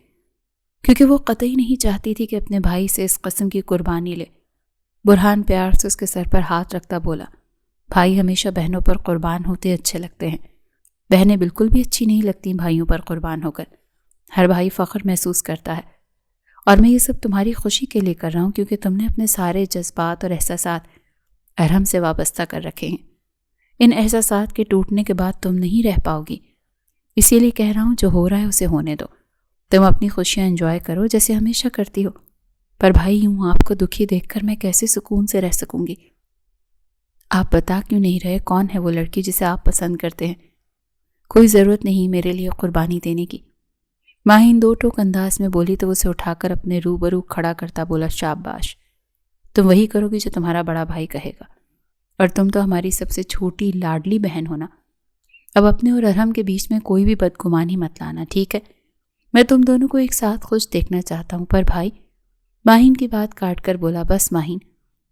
کیونکہ وہ قطعی نہیں چاہتی تھی کہ اپنے بھائی سے اس قسم کی قربانی لے. برہان پیار سے اس کے سر پر ہاتھ رکھتا بولا، بھائی ہمیشہ بہنوں پر قربان ہوتے اچھے لگتے ہیں. بہنیں بالکل بھی اچھی نہیں لگتی بھائیوں پر قربان ہو کر. ہر بھائی فخر محسوس کرتا ہے، اور میں یہ سب تمہاری خوشی کے لیے کر رہا ہوں کیونکہ تم نے اپنے سارے جذبات اور احساسات ارحم سے وابستہ کر رکھے ہیں. ان احساسات کے ٹوٹنے کے بعد تم نہیں رہ پاؤ گی. اسی لیے کہہ رہا ہوں جو ہو رہا ہے اسے ہونے دو. تم اپنی خوشیاں انجوائے کرو جیسے ہمیشہ کرتی ہو. پر بھائی یوں آپ کو دکھی دیکھ کر میں کیسے سکون سے رہ سکوں گی؟ آپ بتا کیوں نہیں رہے کون ہے وہ لڑکی جسے آپ پسند کرتے ہیں؟ کوئی ضرورت نہیں میرے لیے قربانی دینے کی. ماہین 2 ٹوک انداز میں بولی تو اسے اٹھا کر اپنے روبرو کھڑا کرتا بولا، شاباش، تم وہی کرو گی جو تمہارا بڑا بھائی کہے گا، اور تم تو ہماری سب سے چھوٹی لاڈلی بہن ہونا. اب اپنے اور ارحم کے بیچ میں کوئی بھی بدگمانی مت لانا، ٹھیک ہے؟ میں تم دونوں کو ایک ساتھ خوش دیکھنا چاہتا ہوں. پر بھائی، ماہین کی بات کاٹ کر بولا، بس ماہین،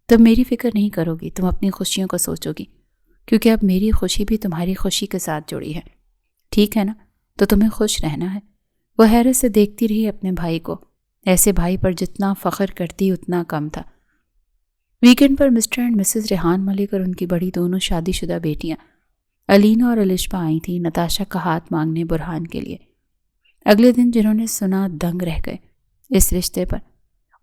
تم میری فکر نہیں کرو گی، تم اپنی خوشیوں کو سوچو گی، کیونکہ اب میری خوشی بھی تمہاری خوشی کے ساتھ جڑی ہے، ٹھیک ہے نا؟ تو تمہیں خوش رہنا ہے. وہ حیرت سے دیکھتی رہی اپنے بھائی کو. ایسے بھائی پر جتنا فخر کرتی اتنا کم تھا. ویکینڈ پر Mr and Mrs Rehan Malik اور ان کی بڑی دونوں شادی شدہ بیٹیاں علینا اور الشبا آئی تھیں نتاشا کا ہاتھ مانگنے برہان کے لیے. اگلے دن جنہوں نے سنا دنگ رہ گئے اس رشتے پر.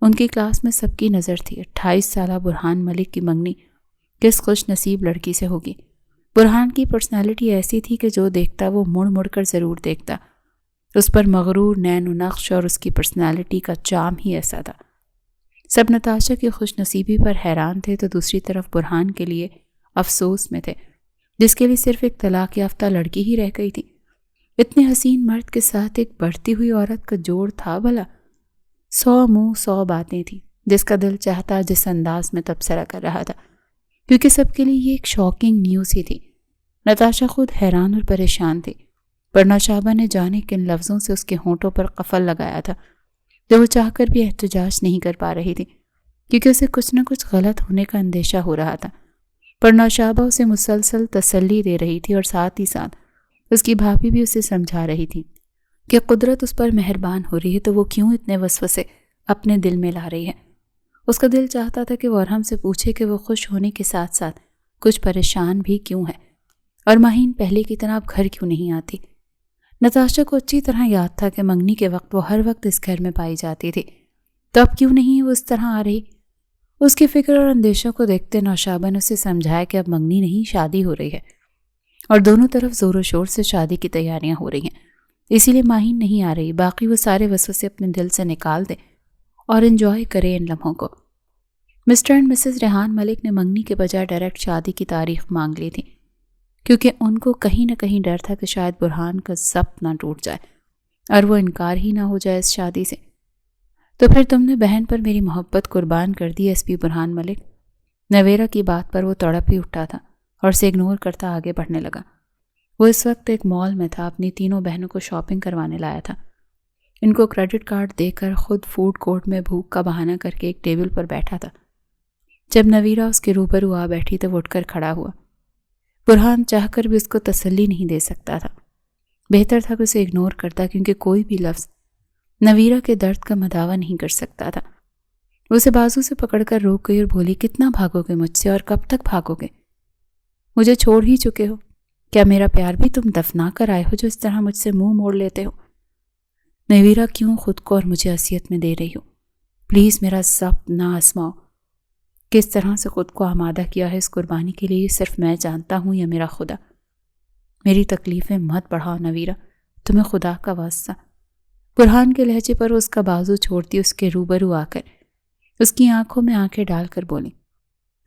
ان کی کلاس میں سب کی نظر تھی 28 سالہ برہان ملک کی منگنی کس خوش نصیب لڑکی سے ہوگی. برہان کی پرسنالٹی ایسی تھی کہ جو دیکھتا وہ مڑ مڑ کر ضرور دیکھتا. اس پر مغرور نین و نقش اور اس کی پرسنالٹی کا چام ہی ایسا تھا. سب نتاشا کی خوش نصیبی پر حیران تھے تو دوسری طرف برہان کے لیے افسوس میں تھے جس کے لیے صرف ایک طلاق یافتہ لڑکی ہی رہ گئی تھی۔ اتنے حسین مرد کے ساتھ ایک بڑھتی ہوئی عورت کا جوڑ تھا بھلا؟ 100 منہ 100 باتیں تھیں، جس کا دل چاہتا جس انداز میں تبصرہ کر رہا تھا، کیونکہ سب کے لیے یہ ایک شاکنگ نیوز ہی تھی۔ نتاشا خود حیران اور پریشان تھی، پر نوشابہ نے جانے کن لفظوں سے اس کے ہونٹوں پر قفل لگایا تھا جو وہ چاہ کر بھی احتجاج نہیں کر پا رہی تھی، کیونکہ اسے کچھ نہ کچھ غلط ہونے کا اندیشہ ہو رہا تھا۔ پر نوشابہ اسے مسلسل تسلی دے رہی تھی، اور ساتھ ہی ساتھ اس کی بھابھی بھی اسے سمجھا رہی تھی کہ قدرت اس پر مہربان ہو رہی ہے تو وہ کیوں اتنے وسوسے اپنے دل میں لا رہی ہے۔ اس کا دل چاہتا تھا کہ وہ ارحم سے پوچھے کہ وہ خوش ہونے کے ساتھ ساتھ کچھ پریشان بھی کیوں ہے، اور ماہین پہلے کی طرح اب گھر کیوں نہیں آتی۔ نتاشا کو اچھی طرح یاد تھا کہ منگنی کے وقت وہ ہر وقت اس گھر میں پائی جاتی تھی، تو اب کیوں نہیں وہ اس طرح آ رہی؟ اس کی فکر اور اندیشوں کو دیکھتے نوشابہ نے اسے سمجھایا کہ اب منگنی نہیں، شادی ہو رہی ہے، اور دونوں طرف زور و شور سے شادی کی تیاریاں ہو رہی ہیں، اسی لیے ماہین نہیں آ رہی۔ باقی وہ سارے وسوسے اپنے دل سے نکال دے اور انجوائے کرے ان لمحوں کو۔ مسٹر اینڈ مسز ریحان ملک نے منگنی کے بجائے ڈائریکٹ شادی کی تاریخ مانگ لی تھی، کیونکہ ان کو کہیں نہ کہیں ڈر تھا کہ شاید برہان کا ضبط نہ ٹوٹ جائے اور وہ انکار ہی نہ ہو جائے اس شادی سے۔ تو پھر تم نے بہن پر میری محبت قربان کر دی ایس پی برہان ملک؟ نویرا کی بات پر وہ تڑپ ہی اٹھا تھا اور اسے اگنور کرتا آگے بڑھنے لگا۔ وہ اس وقت ایک مال میں تھا، اپنی تینوں بہنوں کو شاپنگ کروانے لایا تھا۔ ان کو کریڈٹ کارڈ دے کر خود فوڈ کورٹ میں بھوک کا بہانہ کر کے ایک ٹیبل پر بیٹھا تھا۔ جب نویرا اس کے روبرو آ بیٹھی تو وہ اٹھ کر کھڑا ہوا۔ برہان چاہ کر بھی اس کو تسلی نہیں دے سکتا تھا، بہتر تھا کہ اسے اگنور کرتا، کیونکہ کوئی بھی لفظ نویرا کے درد کا مداوا نہیں کر سکتا تھا۔ وہ اسے بازو سے پکڑ کر روک گئی اور بولی، کتنا بھاگو گے مجھ سے اور کب تک بھاگو گے؟ مجھے چھوڑ ہی چکے ہو، کیا میرا پیار بھی تم دفنا کر آئے ہو جو اس طرح مجھ سے منہ موڑ لیتے ہو؟ نویرا کیوں خود کو اور مجھے اذیت میں دے رہی ہو؟ پلیز میرا ضبط نہ آزماؤ۔ کس طرح سے خود کو آمادہ کیا ہے اس قربانی کے لیے، صرف میں جانتا ہوں یا میرا خدا۔ میری تکلیفیں مت بڑھاؤ نویرا، تمہیں خدا کا واسطہ۔ برہان کے لہجے پر اس کا بازو چھوڑتی اس کے روبرو آ کر اس کی آنکھوں میں آنکھیں ڈال کر بولی،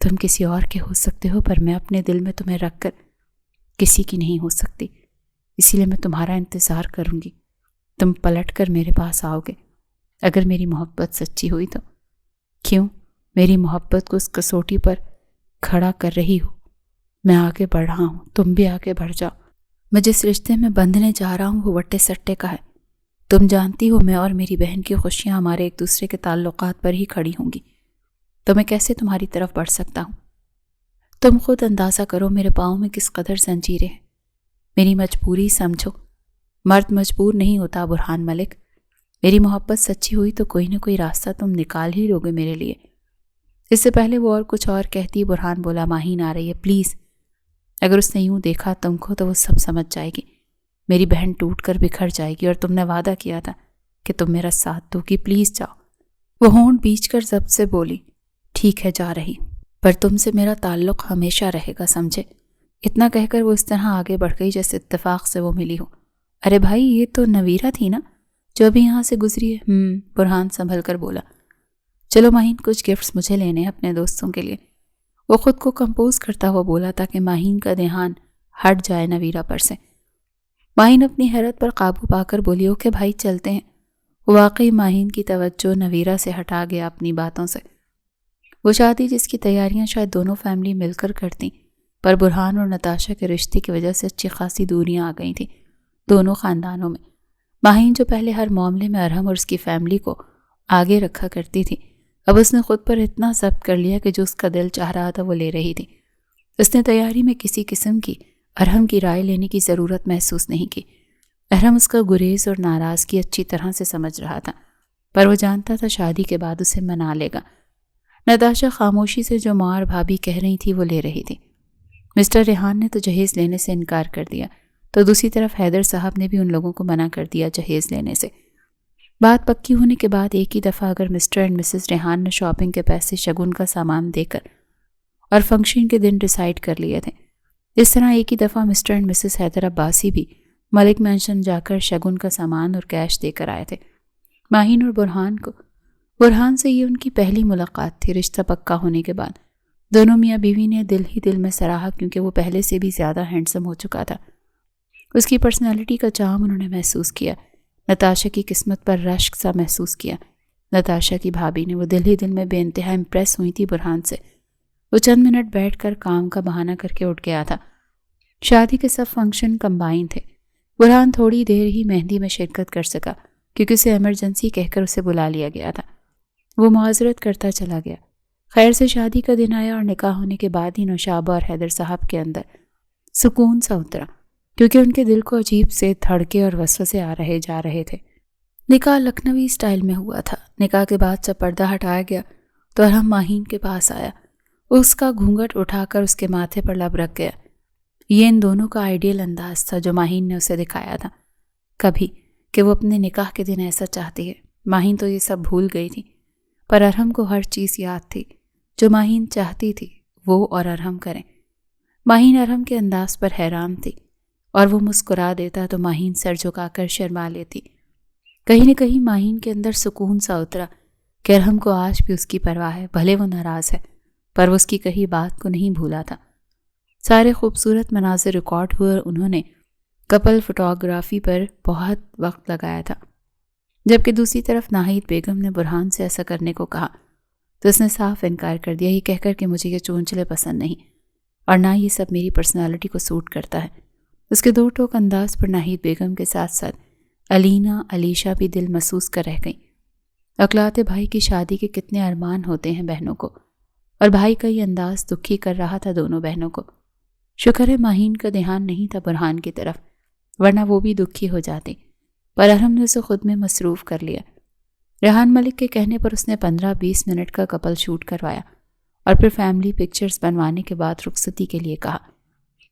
تم کسی اور کے ہو سکتے ہو، پر میں اپنے دل میں تمہیں رکھ کر کسی کی نہیں ہو سکتی، اسی لیے میں تمہارا انتظار کروں گی۔ تم پلٹ کر میرے پاس آؤ گے اگر میری محبت سچی ہوئی تو۔ کیوں؟ میری محبت کو اس کسوٹی پر کھڑا کر رہی ہو۔ میں آگے بڑھ رہا ہوں، تم بھی آگے بڑھ جاؤ۔ میں جس رشتے میں بندھنے جا رہا ہوں وہ وٹے سٹے کا ہے۔ تم جانتی ہو میں اور میری بہن کی خوشیاں ہمارے ایک دوسرے کے تعلقات پر ہی کھڑی ہوں گی، تو میں کیسے تمہاری طرف بڑھ سکتا ہوں؟ تم خود اندازہ کرو میرے پاؤں میں کس قدر زنجیریں ہیں۔ میری مجبوری سمجھو، مرد مجبور نہیں ہوتا برہان ملک۔ میری محبت سچی ہوئی تو کوئی نہ کوئی راستہ تم نکال ہی لوگے میرے لیے۔ اس سے پہلے وہ اور کچھ اور کہتی، برہان بولا، ماہین آ رہی ہے، پلیز۔ اگر اس نے یوں دیکھا تم کو تو وہ سب سمجھ جائے گی، میری بہن ٹوٹ کر بکھر جائے گی، اور تم نے وعدہ کیا تھا کہ تم میرا ساتھ دو گی، پلیز جاؤ۔ وہ ہونٹ بیچ کر ضبط سے بولی، ٹھیک ہے جا رہی ہوں، پر تم سے میرا تعلق ہمیشہ رہے گا، سمجھے؟ اتنا کہہ کر وہ اس طرح آگے بڑھ گئی جیسے اتفاق سے وہ ملی ہو۔ ارے بھائی، یہ تو نویرا تھی نا جو ابھی یہاں سے گزری ہے۔ برہان سنبھل کر بولا، چلو ماہین، کچھ گفٹس مجھے لینے ہیں اپنے دوستوں کے لیے۔ وہ خود کو کمپوز کرتا ہوا بولا تاکہ ماہین کا دھیان ہٹ جائے نویرا پر سے۔ ماہین اپنی حیرت پر قابو پا کر بولی، اوکے بھائی چلتے ہیں۔ واقعی ماہین کی توجہ نویرا سے ہٹا گیا اپنی باتوں سے۔ وہ شادی جس کی تیاریاں شاید دونوں فیملی مل کر کرتیں، پر برہان اور نتاشا کے رشتے کی وجہ سے اچھی خاصی دوریاں آ گئی تھیں دونوں خاندانوں میں۔ ماہین جو پہلے ہر معاملے میں ارحم اور اس کی فیملی کو آگے رکھا کرتی تھی، اب اس نے خود پر اتنا ضبط کر لیا کہ جو اس کا دل چاہ رہا تھا وہ لے رہی تھی۔ اس نے تیاری میں کسی قسم کی ارحم کی رائے لینے کی ضرورت محسوس نہیں کی۔ ارحم اس کا گریز اور ناراضگی اچھی طرح سے سمجھ رہا تھا، پر وہ جانتا تھا شادی کے بعد اسے منا لے گا۔ نتاشا خاموشی سے جو ماں اور بھابھی کہہ رہی تھی وہ لے رہی تھی۔ مسٹر ریحان نے تو جہیز لینے سے انکار کر دیا، تو دوسری طرف حیدر صاحب نے بھی ان لوگوں کو منع کر دیا جہیز لینے سے۔ بات پکی ہونے کے بعد ایک ہی دفعہ اگر مسٹر اینڈ مسز ریحان نے شاپنگ کے پیسے شگن کا سامان دے کر اور فنکشن کے دن ڈیسائیڈ کر لیے تھے، اس طرح ایک ہی دفعہ mister and missus Haider Abbasi بھی ملک مینشن جا کر شگن کا سامان اور کیش دے کر آئے تھے۔ ماہین اور برہان سے یہ ان کی پہلی ملاقات تھی رشتہ پکا ہونے کے بعد، دونوں میاں بیوی نے دل ہی دل میں سراہا، کیونکہ وہ پہلے سے بھی زیادہ ہینڈسم ہو چکا تھا۔ اس کی پرسنالٹی کا چارم انہوں نے محسوس کیا، نتاشا کی قسمت پر رشک سا محسوس کیا۔ نتاشا کی بھابھی نے وہ دل ہی دل میں بے انتہا امپریس ہوئی تھی برہان سے۔ وہ چند منٹ بیٹھ کر کام کا بہانہ کر کے اٹھ گیا تھا۔ شادی کے سب فنکشن کمبائن تھے۔ برہان تھوڑی دیر ہی مہندی میں شرکت کر سکا، کیونکہ اسے ایمرجنسی کہہ کر اسے بلا لیا گیا تھا۔ وہ معذرت کرتا چلا گیا۔ خیر سے شادی کا دن آیا اور نکاح ہونے کے بعد ہی نوشابہ اور حیدر صاحب کے اندر سکون سا اترا، کیونکہ ان کے دل کو عجیب سے دھڑکے اور وسوسے آ رہے جا رہے تھے۔ نکاح لکھنوی سٹائل میں ہوا تھا۔ نکاح کے بعد جب پردہ ہٹایا گیا تو ارحم ماہین کے پاس آیا۔ اس کا گھونگھٹ اٹھا کر اس کے ماتھے پر لب رکھ گیا۔ یہ ان دونوں کا آئیڈیل انداز تھا جو ماہین نے اسے دکھایا تھا کبھی کہ وہ اپنے نکاح کے دن ایسا چاہتی ہے۔ ماہین تو یہ سب بھول گئی تھی، پر ارحم کو ہر چیز یاد تھی جو ماہین چاہتی تھی وہ اور ارحم کریں۔ ماہین ارحم کے انداز پر حیران تھی، اور وہ مسکرا دیتا تو ماہین سر جھکا کر شرما لیتی۔ کہیں نہ کہیں ماہین کے اندر سکون سا اترا کہ ارحم کو آج بھی اس کی پرواہ ہے، بھلے وہ ناراض ہے، پر وہ اس کی کہی بات کو نہیں بھولا تھا۔ سارے خوبصورت مناظر ریکارڈ ہوئے اور انہوں نے کپل فوٹوگرافی پر بہت وقت لگایا تھا۔ جبکہ دوسری طرف ناہید بیگم نے برہان سے ایسا کرنے کو کہا تو اس نے صاف انکار کر دیا، یہ کہہ کر کہ مجھے یہ چونچلے پسند نہیں اور نہ یہ سب میری پرسنالٹی کو سوٹ کرتا ہے۔ اس کے دو ٹوک انداز پر ناہید بیگم کے ساتھ ساتھ علینا علیشہ بھی دل محسوس کر رہ گئیں۔ اقلاتے بھائی کی شادی کے کتنے ارمان ہوتے ہیں بہنوں کو، اور بھائی کا یہ انداز دکھی کر رہا تھا دونوں بہنوں کو۔ شکر ہے ماہین کا دھیان نہیں تھا برہان کی طرف، ورنہ وہ بھی دکھی ہو جاتی، پر ارحم نے اسے خود میں مصروف کر لیا۔ ریحان ملک کے کہنے پر اس نے 15-20 منٹ کا کپل شوٹ کروایا اور پھر فیملی پکچرز بنوانے کے بعد رخصتی کے لیے کہا۔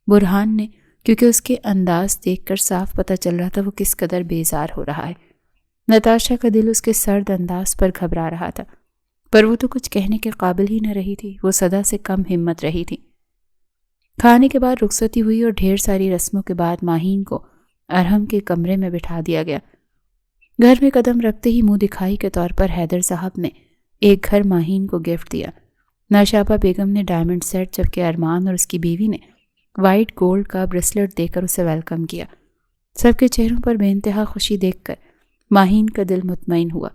برہان نے، کیونکہ اس کے انداز دیکھ کر صاف پتہ چل رہا تھا وہ کس قدر بیزار ہو رہا ہے۔ نتاشا کا دل اس کے سرد انداز پر گھبرا رہا تھا، پر وہ تو کچھ کہنے کے قابل ہی نہ رہی تھی، وہ صدا سے کم ہمت رہی تھی۔ کھانے کے بعد رخصتی ہوئی اور ڈھیر ساری رسموں کے بعد ماہین کو ارحم کے کمرے میں بٹھا دیا گیا۔ گھر میں قدم رکھتے ہی منہ دکھائی کے طور پر حیدر صاحب نے ایک گھر ماہین کو گفٹ دیا۔ نوشابہ بیگم نے ڈائمنڈ سیٹ، جبکہ ارمان اور اس کی بیوی نے وائٹ گولڈ کا بریسلٹ دے کر اسے ویلکم کیا۔ سب کے چہروں پر بے انتہا خوشی دیکھ کر ماہین کا دل مطمئن ہوا۔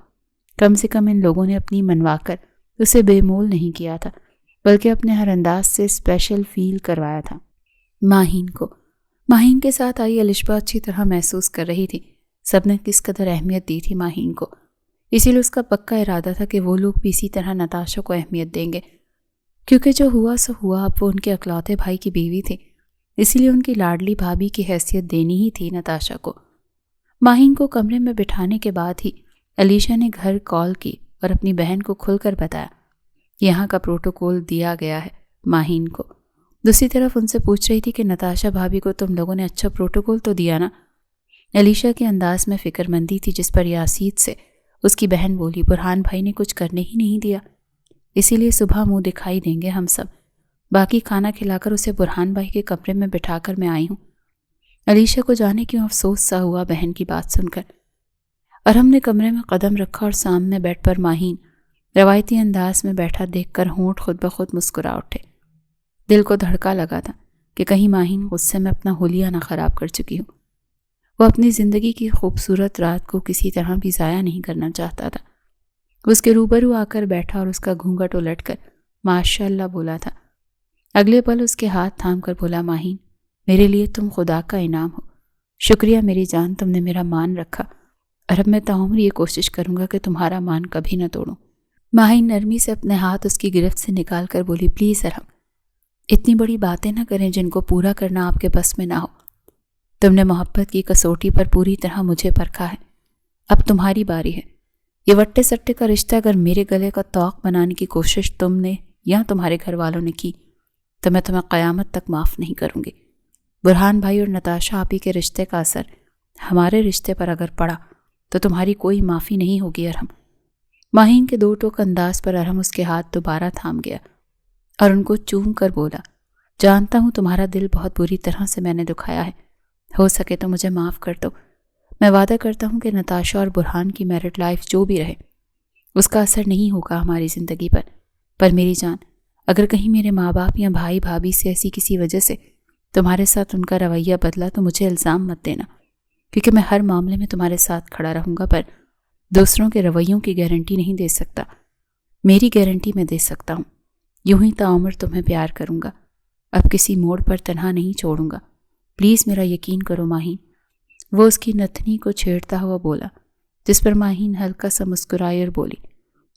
کم سے کم ان لوگوں نے اپنی منوا کر اسے بے مول نہیں کیا تھا، بلکہ اپنے ہر انداز سے اسپیشل فیل کروایا تھا ماہین کے ساتھ آئی الشبہ اچھی طرح محسوس کر رہی تھی سب نے کس قدر اہمیت دی تھی ماہین کو، اسی لیے اس کا پکا ارادہ تھا کہ وہ لوگ بھی اسی طرح نتاشا کو اہمیت دیں گے، کیونکہ جو ہوا سو ہوا، اب وہ ان کے اکلوتے بھائی کی بیوی تھی، اسی لیے ان کی لاڈلی بھابھی کی حیثیت دینی ہی تھی نتاشا کو۔ ماہین کو کمرے میں بٹھانے کے بعد ہی علیشہ نے گھر کال کی اور اپنی بہن کو کھل کر بتایا یہاں کا پروٹوکول دیا گیا ہے ماہین کو۔ دوسری طرف ان سے پوچھ رہی تھی کہ نتاشا بھابھی کو تم لوگوں نے اچھا پروٹوکول تو دیا نا؟ علیشہ کے انداز میں فکر مندی تھی، جس پر یاسید سے اس کی بہن بولی برہان بھائی نے کچھ کرنے ہی نہیں دیا، اسی لیے صبح منہ دکھائی دیں گے ہم سب، باقی کھانا کھلا کر اسے برہان بھائی کے کمرے میں بٹھا کر میں آئی ہوں۔ علیشہ کو جانے کیوں افسوس سا ہوا بہن کی بات سن کر۔ ارحم نے کمرے میں قدم رکھا اور سامنے بیڈ پر ماہین روایتی انداز میں بیٹھا دیکھ کر ہونٹ خود بخود مسکرا اٹھے۔ دل کو دھڑکا لگا تھا کہ کہیں ماہین غصے میں اپنا حلیہ نہ خراب کر چکی ہوں۔ وہ اپنی زندگی کی خوبصورت رات کو کسی طرح بھی ضائع نہیں کرنا چاہتا تھا۔ وہ اس کے روبرو آ کر بیٹھا اور اس کا گھونگھٹ الٹ کر ماشاء اللہ بولا تھا۔ اگلے پل اس کے ہاتھ تھام کر بولا ماہین میرے لیے تم خدا کا انعام ہو، شکریہ میری جان، تم نے میرا مان رکھا، اور اب میں تعمر یہ کوشش کروں گا کہ تمہارا مان کبھی نہ توڑوں۔ ماہین نرمی سے اپنے ہاتھ اس کی گرفت سے نکال کر بولی پلیز ارحم، اتنی بڑی باتیں نہ کریں جن کو پورا کرنا آپ کے بس میں نہ ہو۔ تم نے محبت کی کسوٹی پر پوری طرح مجھے پرکھا ہے، اب تمہاری باری ہے۔ یہ وٹے سٹے کا رشتہ اگر میرے گلے کا توق بنانے کی کوشش تم نے یا تمہارے گھر والوں نے کی تو میں تمہیں قیامت تک معاف نہیں کروں گی۔ برہان بھائی اور نتاشا آپی کے رشتے کا اثر ہمارے رشتے پر اگر پڑا تو تمہاری کوئی معافی نہیں ہوگی ارحم۔ ماہین کے دو ٹوک انداز پر ارحم اس کے ہاتھ دوبارہ تھام گیا اور ان کو چوم کر بولا جانتا ہوں تمہارا دل بہت بری طرح سے میں نے دکھایا ہے، ہو سکے تو مجھے معاف کر دو۔ میں وعدہ کرتا ہوں کہ نتاشا اور برہان کی میرڈ لائف جو بھی رہے اس کا اثر نہیں ہوگا ہماری زندگی پر میری جان اگر کہیں میرے ماں باپ یا بھائی بھابھی سے ایسی کسی وجہ سے تمہارے ساتھ ان کا رویہ بدلا تو مجھے الزام مت دینا، کیونکہ میں ہر معاملے میں تمہارے ساتھ کھڑا رہوں گا، پر دوسروں کے رویوں کی گارنٹی نہیں دے سکتا۔ میری گارنٹی میں دے سکتا ہوں، یوں ہی تعمر تمہیں پیار کروں گا، اب کسی موڑ پر تنہا نہیں چھوڑوں گا، پلیز میرا یقین کرو ماہین۔ وہ اس کی نتنی کو چھیڑتا ہوا بولا، جس پر ماہین ہلکا سا مسکرائی اور بولی،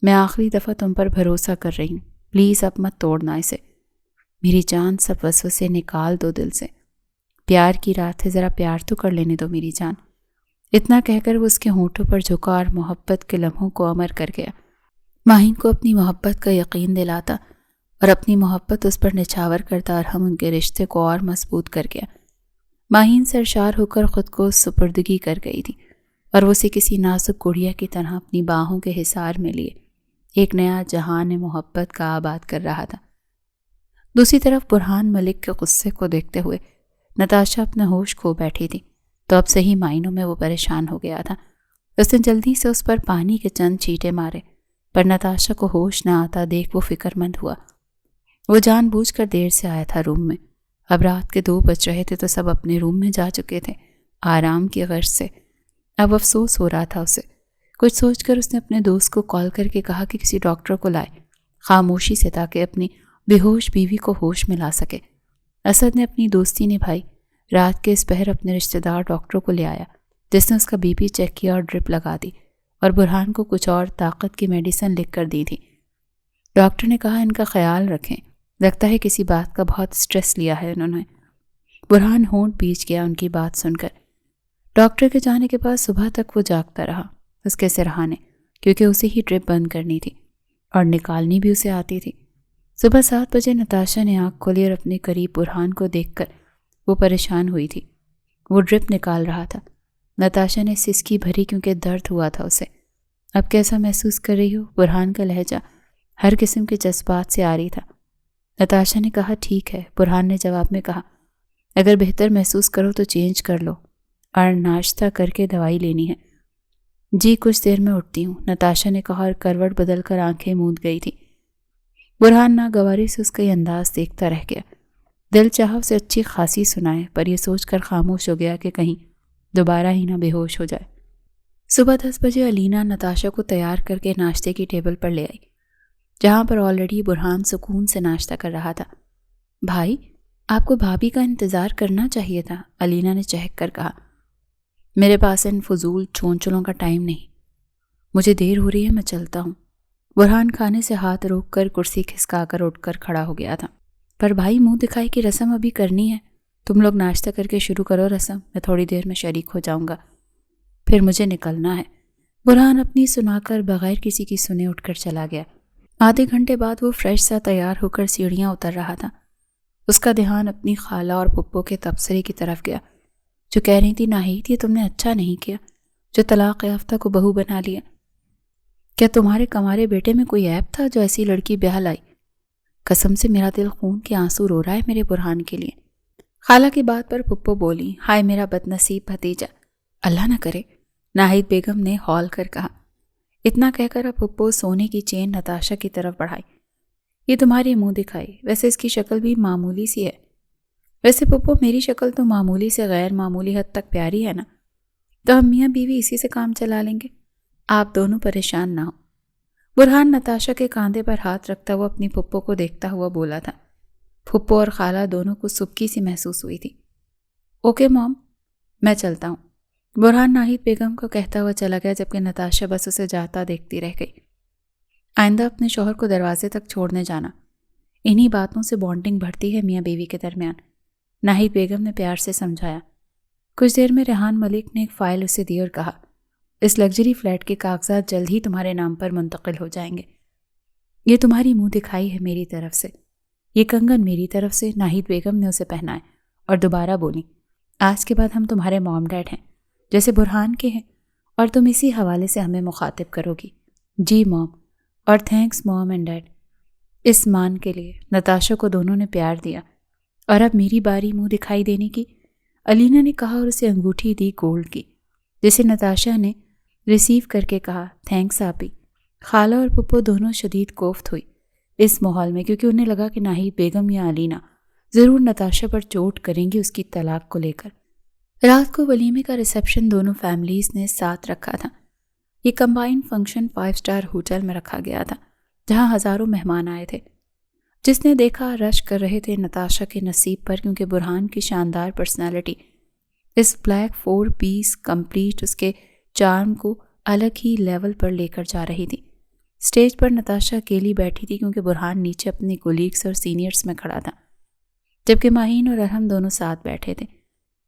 میں آخری دفعہ تم پر بھروسہ کر رہی ہوں، پلیز اب مت توڑنا اسے، میری جان، سب وسوسے نکال دو دل سے، پیار کی رات ہے، ذرا پیار تو کر لینے دو میری جان۔ اتنا کہہ کر وہ اس کے ہونٹوں پر جھکا اور محبت کے لمحوں کو امر کر گیا۔ ماہین کو اپنی محبت کا یقین دلاتا اور اپنی محبت اس پر نچھاور کرتا اور ہم ان کے رشتے کو اور مضبوط کر گیا۔ ماہین سرشار ہو کر خود کو سپردگی کر گئی تھی اور وہ اسے کسی نازک گڑیا کی طرح اپنی باہوں کے حصار میں لیے ایک نیا جہان محبت کا آباد کر رہا تھا۔ دوسری طرف برہان ملک کے غصے کو دیکھتے ہوئے نتاشا اپنا ہوش کھو بیٹھی تھی، تو اب صحیح معنوں میں وہ پریشان ہو گیا تھا۔ اس نے جلدی سے اس پر پانی کے چند چھینٹے مارے، پر نتاشا کو ہوش نہ آتا دیکھ وہ فکر مند ہوا۔ وہ جان بوجھ کر دیر سے آیا تھا روم میں، اب رات کے 2 بج رہے تھے تو سب اپنے روم میں جا چکے تھے آرام کی غرض سے۔ اب افسوس ہو رہا تھا اسے۔ کچھ سوچ کر اس نے اپنے دوست کو کال کر کے کہا کہ کسی ڈاکٹر کو لائے، خاموشی سے، تاکہ اپنی بے ہوش بیوی کو ہوش میں لا سکے۔ اسد نے اپنی دوستی نبھائی، رات کے اس پہر اپنے رشتہ دار ڈاکٹر کو لے آیا، جس نے اس کا بی پی چیک کیا اور ڈرپ لگا دی اور برہان کو کچھ اور طاقت کی میڈیسن لکھ کر دی تھی۔ ڈاکٹر نے کہا ان کا خیال رکھیں، لگتا ہے کسی بات کا بہت سٹریس لیا ہے انہوں نے۔ برہان ہونٹ پیچ گیا ان کی بات سن کر۔ ڈاکٹر کے جانے کے بعد صبح تک وہ جاگتا رہا، اس کے سرہانے، کیونکہ اسے ہی ڈرپ بند کرنی تھی اور نکالنی بھی اسے آتی تھی۔ صبح 7 بجے نتاشا نے آنکھ کھولی اور اپنے قریب برہان کو دیکھ کر وہ پریشان ہوئی تھی۔ وہ ڈرپ نکال رہا تھا۔ نتاشا نے سسکی بھری کیونکہ درد ہوا تھا اسے۔ اب کیسا محسوس کر رہی ہو؟ برہان کا لہجہ ہر قسم کے جذبات سے عاری تھا۔ نتاشا نے کہا ٹھیک ہے۔ برہان نے جواب میں کہا اگر بہتر محسوس کرو تو چینج کر لو اور ناشتہ کر کے دوائی لینی ہے۔ جی کچھ دیر میں اٹھتی ہوں، نتاشا نے کہا اور کروٹ بدل کر آنکھیں موند گئی تھی۔ برہان ناگواری سے اس کا یہ انداز دیکھتا رہ گیا۔ دل چاہا اسے اچھی خاصی سنائے، پر یہ سوچ کر خاموش ہو گیا کہ کہیں دوبارہ ہی نہ بے ہوش ہو جائے۔ صبح 10 بجے علینا نتاشا کو تیار کر کے ناشتے کی ٹیبل پر لے آئی، جہاں پر آلریڈی برہان سکون سے ناشتہ کر رہا تھا۔ بھائی، آپ کو بھابھی کا انتظار کرنا چاہیے تھا، علینا نے چہک کر کہا۔ میرے پاس ان فضول چونچلوں کا ٹائم نہیں، مجھے دیر ہو رہی ہے، میں چلتا ہوں۔ برہان کھانے سے ہاتھ روک کر کرسی کھسکا کر اٹھ کر کھڑا ہو گیا تھا۔ پر بھائی، منہ دکھائی کی رسم ابھی کرنی ہے، تم لوگ ناشتہ کر کے شروع کرو رسم، میں تھوڑی دیر میں شریک ہو جاؤں گا، پھر مجھے نکلنا ہے۔ برہان اپنی سنا کر بغیر کسی کی سنے اٹھ کر چلا گیا۔ آدھے گھنٹے بعد وہ فریش سا تیار ہو کر سیڑھیاں اتر رہا تھا۔ اس کا دھیان اپنی خالہ اور پھپھو کے تبصرے کی طرف گیا، جو کہہ رہی تھی ناہید یہ تم نے اچھا نہیں کیا جو طلاق یافتہ کو بہو بنا لیا۔ کیا تمہارے کمارے بیٹے میں کوئی عیب تھا جو ایسی لڑکی بیاہ لائی؟ قسم سے میرا دل خون کے آنسو رو رہا ہے میرے برہان کے لیے۔ خالہ کی بات پر پھپھو بولی، ہائے میرا بد نصیب بھتیجا، اللہ نہ کرے، ناہید بیگم نے ہال کر کہا۔ اتنا کہہ کر اب پھپھو سونے کی چین نتاشا کی طرف بڑھائی۔ یہ تمہاری منہ دکھائی، ویسے اس کی شکل بھی معمولی سی ہے۔ ویسے پھپھو میری شکل تو معمولی سے غیر معمولی حد تک پیاری ہے نا، تو ہم میاں بیوی اسی سے کام چلا لیں گے، آپ دونوں پریشان نہ ہو۔ برہان نتاشا کے کاندھے پر ہاتھ رکھتا ہوا اپنی پھپھو کو دیکھتا ہوا بولا تھا۔ پھپھو اور خالہ دونوں کو سبکی سی محسوس ہوئی تھی۔ اوکے موم، میں چلتا ہوں، برہان ناہید بیگم کو کہتا ہوا چلا گیا، جبکہ نتاشا بس اسے جاتا دیکھتی رہ گئی۔ آئندہ اپنے شوہر کو دروازے تک چھوڑنے جانا، انہی باتوں سے بانڈنگ بڑھتی ہے میاں بیوی کے درمیان، ناہید بیگم نے پیار سے سمجھایا۔ کچھ دیر میں ریحان ملک نے ایک فائل اسے دی اور کہا، اس لگژری فلیٹ کے کاغذات جلد ہی تمہارے نام پر منتقل ہو جائیں گے۔ یہ تمہاری منہ دکھائی ہے میری طرف سے، یہ کنگن میری طرف سے، ناہید بیگم نے اسے پہنائے اور دوبارہ بولی، آج کے بعد ہم تمہارے موم ڈیڈ ہیں، جیسے برہان کے ہیں، اور تم اسی حوالے سے ہمیں مخاطب کرو گی۔ جی موم، اور تھینکس موم اینڈ ڈیڈ اس مان کے لیے۔ نتاشا کو دونوں نے پیار دیا۔ اور اب میری باری منہ دکھائی دینے کی، علینا نے کہا اور اسے انگوٹھی دی گولڈ کی، جسے نتاشا نے ریسیو کر کے کہا، تھینکس آپی۔ خالہ اور پھپھو دونوں شدید کوفت ہوئی۔ اس ماحول میں، کیونکہ انہیں لگا کہ ناہید بیگم یا علینا ضرور نتاشا پر چوٹ کریں گی اس کی طلاق کو لے کر۔ رات کو ولیمے کا ریسیپشن دونوں فیملیز نے ساتھ رکھا تھا۔ یہ کمبائنڈ فنکشن 5 اسٹار ہوٹل میں رکھا گیا تھا، جہاں ہزاروں مہمان آئے تھے۔ جس نے دیکھا رش کر رہے تھے نتاشا کے نصیب پر، کیونکہ برہان کی شاندار پرسنالٹی اس بلیک 4 پیس کمپلیٹ اس کے چارم کو الگ ہی لیول پر لے کر جا رہی تھی۔ اسٹیج پر نتاشا اکیلی بیٹھی تھی، کیونکہ برہان نیچے اپنے کولیگز اور سینئرز میں کھڑا تھا، جبکہ ماہین اور ارحم دونوں ساتھ بیٹھے تھے۔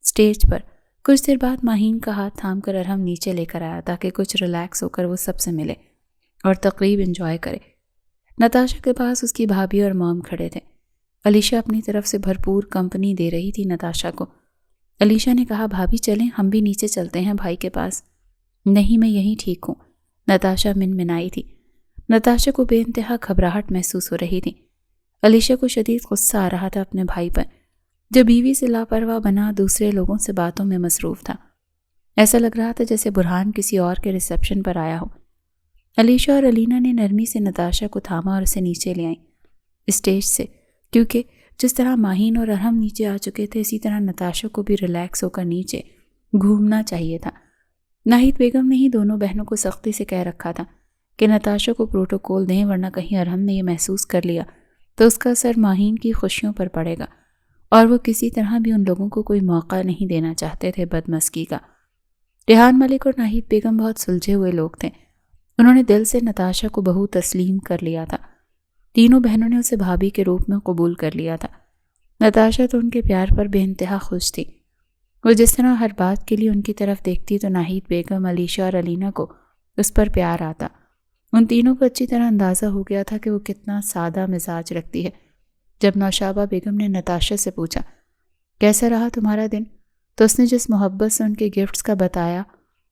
اسٹیج پر کچھ دیر بعد ماہین کا ہاتھ تھام کر ارحم نیچے لے کر آیا تاکہ کچھ ریلیکس ہو کر وہ سب سے ملے اور تقریب انجوائے کرے۔ نتاشا کے پاس اس کی بھابھی اور مام کھڑے تھے۔ علیشا اپنی طرف سے بھرپور کمپنی دے رہی تھی نتاشا کو۔ علیشا نے کہا، بھابھی چلیں ہم بھی نیچے چلتے ہیں بھائی کے پاس۔ نہیں میں یہیں ٹھیک ہوں، نتاشا منمنائی تھی۔ نتاشا کو بے انتہا گھبراہٹ محسوس ہو رہی تھی۔ علیشا کو شدید غصہ آ رہا تھا اپنے بھائی پر، جو بیوی سے لاپرواہ بنا دوسرے لوگوں سے باتوں میں مصروف تھا۔ ایسا لگ رہا تھا جیسے برہان کسی اور کے ریسیپشن پر آیا ہو۔ علیشا اور علینا نے نرمی سے نتاشا کو تھاما اور اسے نیچے لے آئیں اسٹیج سے، کیونکہ جس طرح ماہین اور ارحم نیچے آ چکے تھے اسی طرح نتاشا کو بھی ریلیکس ہو کر نیچے گھومنا چاہیے تھا۔ ناہید بیگم نے ہی دونوں بہنوں کو سختی سے کہہ رکھا تھا کہ نتاشا کو پروٹوکول دیں، ورنہ کہیں ارحم نے یہ محسوس کر لیا تو اس کا اثر ماہین کی خوشیوں پر پڑے گا، اور وہ کسی طرح بھی ان لوگوں کو کوئی موقع نہیں دینا چاہتے تھے بدمزگی کا۔ ریحان ملک اور ناہید بیگم بہت سلجھے ہوئے لوگ تھے۔ انہوں نے دل سے نتاشا کو بہو تسلیم کر لیا تھا۔ تینوں بہنوں نے اسے بھابھی کے روپ میں قبول کر لیا تھا۔ نتاشا تو ان کے پیار پر بے انتہا خوش تھی۔ وہ جس طرح ہر بات کے لیے ان کی طرف دیکھتی تو ناہید بیگم، علیشا اور علینا کو اس پر پیار آتا۔ ان تینوں کو اچھی طرح اندازہ ہو گیا تھا کہ وہ کتنا سادہ مزاج رکھتی ہے۔ جب نوشابہ بیگم نے نتاشا سے پوچھا، کیسا رہا تمہارا دن، تو اس نے جس محبت سے ان کے گفٹس کا بتایا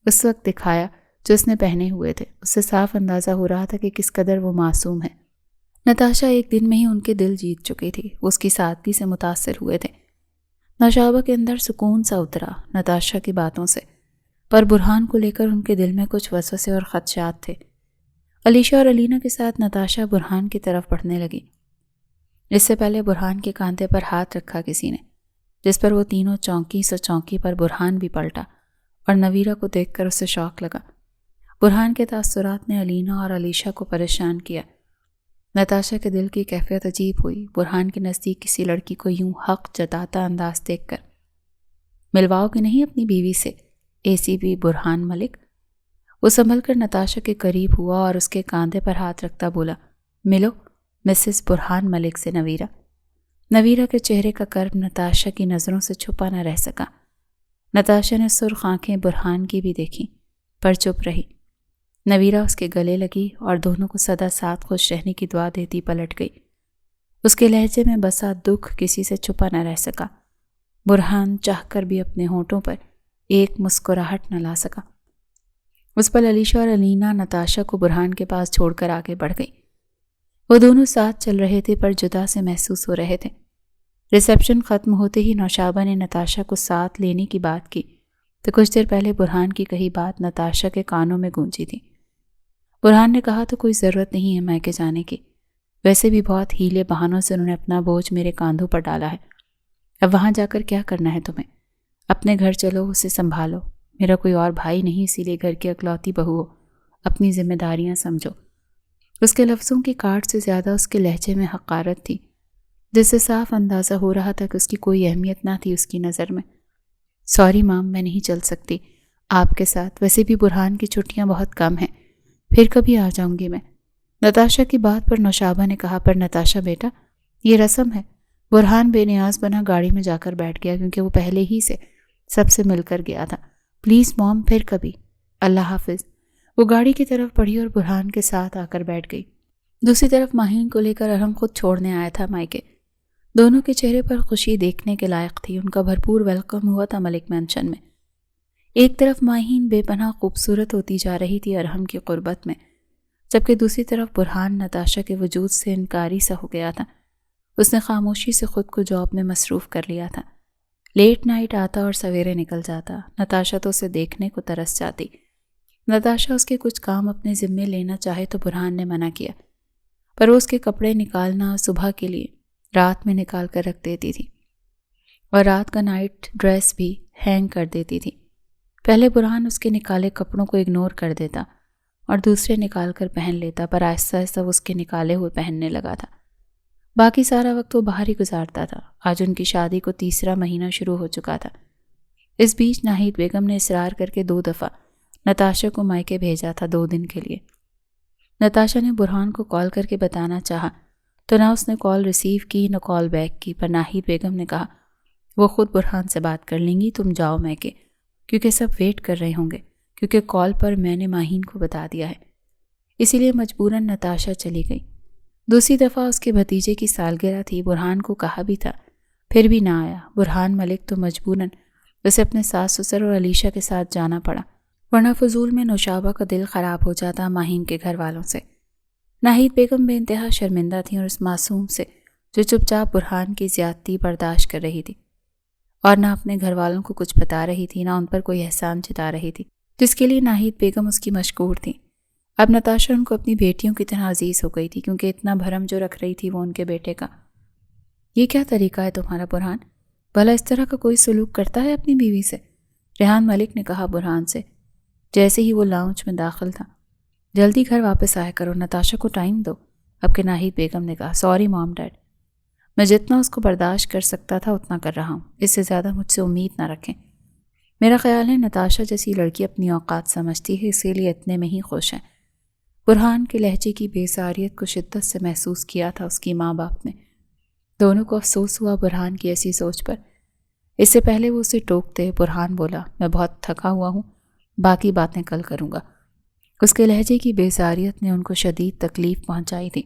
اس وقت دکھایا جو اس نے پہنے ہوئے تھے، اس سے صاف اندازہ ہو رہا تھا کہ کس قدر وہ معصوم ہے۔ نتاشا ایک دن میں ہی ان کے دل جیت چکی تھی۔ وہ اس کی سادگی سے متاثر ہوئے تھے۔ نوشابہ کے اندر سکون سا اترا نتاشا کی باتوں سے، پر برہان کو لے کر ان کے دل میں کچھ وسوسے اور خدشات تھے۔ علیشا اور علینا کے ساتھ نتاشا برہان کی طرف بڑھنے لگی۔ اس سے پہلے برہان کے کاندھے پر ہاتھ رکھا کسی نے، جس پر وہ تینوں چونکی سو چونکی پر برہان بھی پلٹا، اور نویرہ کو دیکھ کر اسے شوق لگا۔ برہان کے تاثرات نے علینا اور علیشا کو پریشان کیا۔ نتاشا کے دل کی کیفیت عجیب ہوئی برہان کے نزدیک کسی لڑکی کو یوں حق جتاتا انداز دیکھ کر۔ ملواؤ کہ نہیں اپنی بیوی سے، ACP برہان ملک؟ وہ سنبھل کر نتاشا کے قریب ہوا اور اس کے کاندھے پر ہاتھ رکھتا بولا، ملو مسز برہان ملک سے نویرہ۔ نویرہ کے چہرے کا کرب نتاشا کی نظروں سے چھپا نہ رہ سکا۔ نتاشا نے سرخ آنکھیں برہان کی بھی دیکھیں، پر چپ رہی۔ نویرہ اس کے گلے لگی اور دونوں کو سدا ساتھ خوش رہنے کی دعا دیتی پلٹ گئی۔ اس کے لہجے میں بسا دکھ کسی سے چھپا نہ رہ سکا۔ برہان چاہ کر بھی اپنے ہونٹوں پر ایک مسکراہٹ نہ لا سکا۔ اس پر علیشا اور علینا نتاشا کو برہان کے پاس چھوڑ کر آگے بڑھ گئی۔ وہ دونوں ساتھ چل رہے تھے پر جدا سے محسوس ہو رہے تھے۔ ریسیپشن ختم ہوتے ہی نوشابہ نے نتاشا کو ساتھ لینے کی بات کی تو کچھ دیر پہلے برہان کی کہی بات نتاشا کے کانوں میں گونجی تھی۔ برہان نے کہا تو کوئی ضرورت نہیں ہے میکے جانے کی، ویسے بھی بہت ہیلے بہانوں سے انہوں نے اپنا بوجھ میرے کاندھوں پر ڈالا ہے۔ اب وہاں جا کر کیا کرنا ہے تمہیں؟ اپنے گھر چلو، اسے سنبھالو، میرا کوئی اور بھائی نہیں اسی لیے گھر کی اکلوتی بہو ہو، اپنی ذمہ داریاں سمجھو۔ اس کے لفظوں کی کاٹ سے زیادہ اس کے لہجے میں حقارت تھی، جس سے صاف اندازہ ہو رہا تھا کہ اس کی کوئی اہمیت نہ تھی اس کی نظر میں۔ سوری مام، میں نہیں چل سکتی آپ کے ساتھ، ویسے بھی برہان کی چھٹیاں بہت کم ہیں، پھر کبھی آ جاؤں گی میں۔ نتاشا کی بات پر نوشابہ نے کہا، پر نتاشا بیٹا یہ رسم ہے۔ برہان بے نیاز بنا گاڑی میں جا کر بیٹھ گیا کیونکہ وہ پہلے ہی سے سب سے مل کر گیا تھا۔ پلیز مام، پھر کبھی، اللہ حافظ۔ وہ گاڑی کی طرف بڑھی اور برہان کے ساتھ آ کر بیٹھ گئی۔ دوسری طرف ماہین کو لے کر ارحم خود چھوڑنے آیا تھا مائکے۔ دونوں کے چہرے پر خوشی دیکھنے کے لائق تھی۔ ان کا بھرپور ویلکم ہوا تھا ملک مینشن میں۔ ایک طرف ماہین بے پناہ خوبصورت ہوتی جا رہی تھی ارحم کی قربت میں، جبکہ دوسری طرف برہان نتاشا کے وجود سے انکاری سا ہو گیا تھا۔ اس نے خاموشی سے خود کو جاب میں مصروف کر لیا تھا۔ لیٹ نائٹ آتا اور سویرے نکل جاتا۔ نتاشا تو اسے دیکھنے کو ترس جاتی۔ نتاشا اس کے کچھ کام اپنے ذمے لینا چاہے تو برہان نے منع کیا۔ پر وہ اس کے کپڑے نکالنا صبح کے لیے رات میں نکال کر رکھ دیتی تھی اور رات کا نائٹ ڈریس بھی ہینگ کر دیتی تھی۔ پہلے برہان اس کے نکالے کپڑوں کو اگنور کر دیتا اور دوسرے نکال کر پہن لیتا، پر آہستہ آہستہ وہ اس کے نکالے ہوئے پہننے لگا تھا۔ باقی سارا وقت وہ باہر ہی گزارتا تھا۔ آج ان کی شادی کو 3 مہینہ شروع ہو چکا تھا۔ اس بیچ ناہید بیگم نے اصرار کر کے 2 دفعہ نتاشا کو مائکے بھیجا تھا 2 دن کے لیے۔ نتاشا نے برہان کو کال کر کے بتانا چاہا تو نہ اس نے کال ریسیو کی نہ کال بیک کی، پر ناہید بیگم نے کہا وہ خود برہان سے بات کر لیں گی، تم جاؤ مائکے، کیونکہ سب ویٹ کر رہے ہوں گے، کیونکہ کال پر میں نے ماہین کو بتا دیا ہے۔ اسی لیے مجبوراً نتاشا چلی گئی۔ دوسری دفعہ اس کے بھتیجے کی سالگرہ تھی، برہان کو کہا بھی تھا، پھر بھی نہ آیا۔ برہان ملک تو مجبوراً اسے اپنے ساس سسر اور علیشہ کے ساتھ جانا پڑا، ورنہ فضول میں نوشابہ کا دل خراب ہو جاتا ماہین کے گھر والوں سے۔ ناہید بیگم بے انتہا شرمندہ تھیں اور اس معصوم سے جو چپ چاپ برہان کی زیادتی برداشت کر رہی تھی اور نہ اپنے گھر والوں کو کچھ بتا رہی تھی، نہ ان پر کوئی احسان جتا رہی تھی جس کے لیے ناہید بیگم اس کی مشکور تھی۔ اب نتاشا ان کو اپنی بیٹیوں کی طرح عزیز ہو گئی تھی، کیونکہ اتنا بھرم جو رکھ رہی تھی وہ ان کے بیٹے کا۔ یہ کیا طریقہ ہے تمہارا برہان؟ بھلا اس طرح کا کوئی سلوک کرتا ہے اپنی بیوی سے؟ ریحان ملک نے کہا برہان سے جیسے ہی وہ لاؤنج میں داخل تھا۔ جلدی گھر واپس آیا کرو، نتاشا کو ٹائم دو۔ اب کہ ناہید بیگم نے کہا سوری مام ڈیڈ، میں جتنا اس کو برداشت کر سکتا تھا اتنا کر رہا ہوں، اس سے زیادہ مجھ سے امید نہ رکھیں۔ میرا خیال ہے نتاشا جیسی لڑکی اپنی اوقات سمجھتی ہے، اسی لیے اتنے میں ہی خوش ہے۔ برہان کے لہجے کی بے ساریت کو شدت سے محسوس کیا تھا اس کی ماں باپ نے۔ دونوں کو افسوس ہوا برہان کی ایسی سوچ پر۔ اس سے پہلے وہ اسے ٹوکتے، برہان بولا میں بہت تھکا ہوا ہوں، باقی باتیں کل کروں گا۔ اس کے لہجے کی بے ساریت نے ان کو شدید تکلیف پہنچائی تھی۔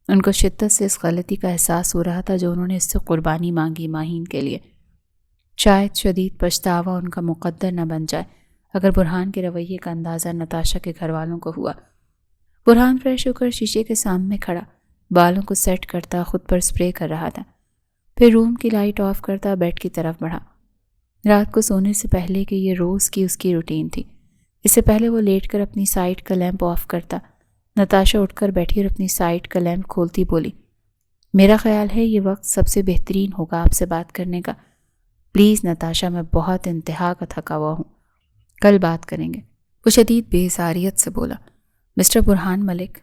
ان کو شدت سے اس غلطی کا احساس ہو رہا تھا جو انہوں نے اس سے قربانی مانگی ماہین کے لیے۔ شاید شدید پچھتاوا ان کا مقدر نہ بن جائے اگر برہان کے رویے کا اندازہ نتاشا کے گھر والوں کو ہوا۔ برہان فریش ہو کر شیشے کے سامنے کھڑا بالوں کو سیٹ کرتا خود پر سپرے کر رہا تھا، پھر روم کی لائٹ آف کرتا بیڈ کی طرف بڑھا۔ رات کو سونے سے پہلے کہ یہ روز کی اس کی روٹین تھی۔ اس سے پہلے وہ لیٹ کر اپنی سائٹ کا لیمپ آف کرتا۔ نتاشا اٹھ کر بیٹھی اور اپنی سائٹ کا لیمپ کھولتی بولی میرا خیال ہے یہ وقت سب سے بہترین ہوگا آپ سے بات کرنے کا۔ پلیز نتاشا، میں بہت انتہا کا تھکا ہوا ہوں، کل بات کریں گے۔ وہ شدید بے ساریت سے بولا مسٹر برہان ملک،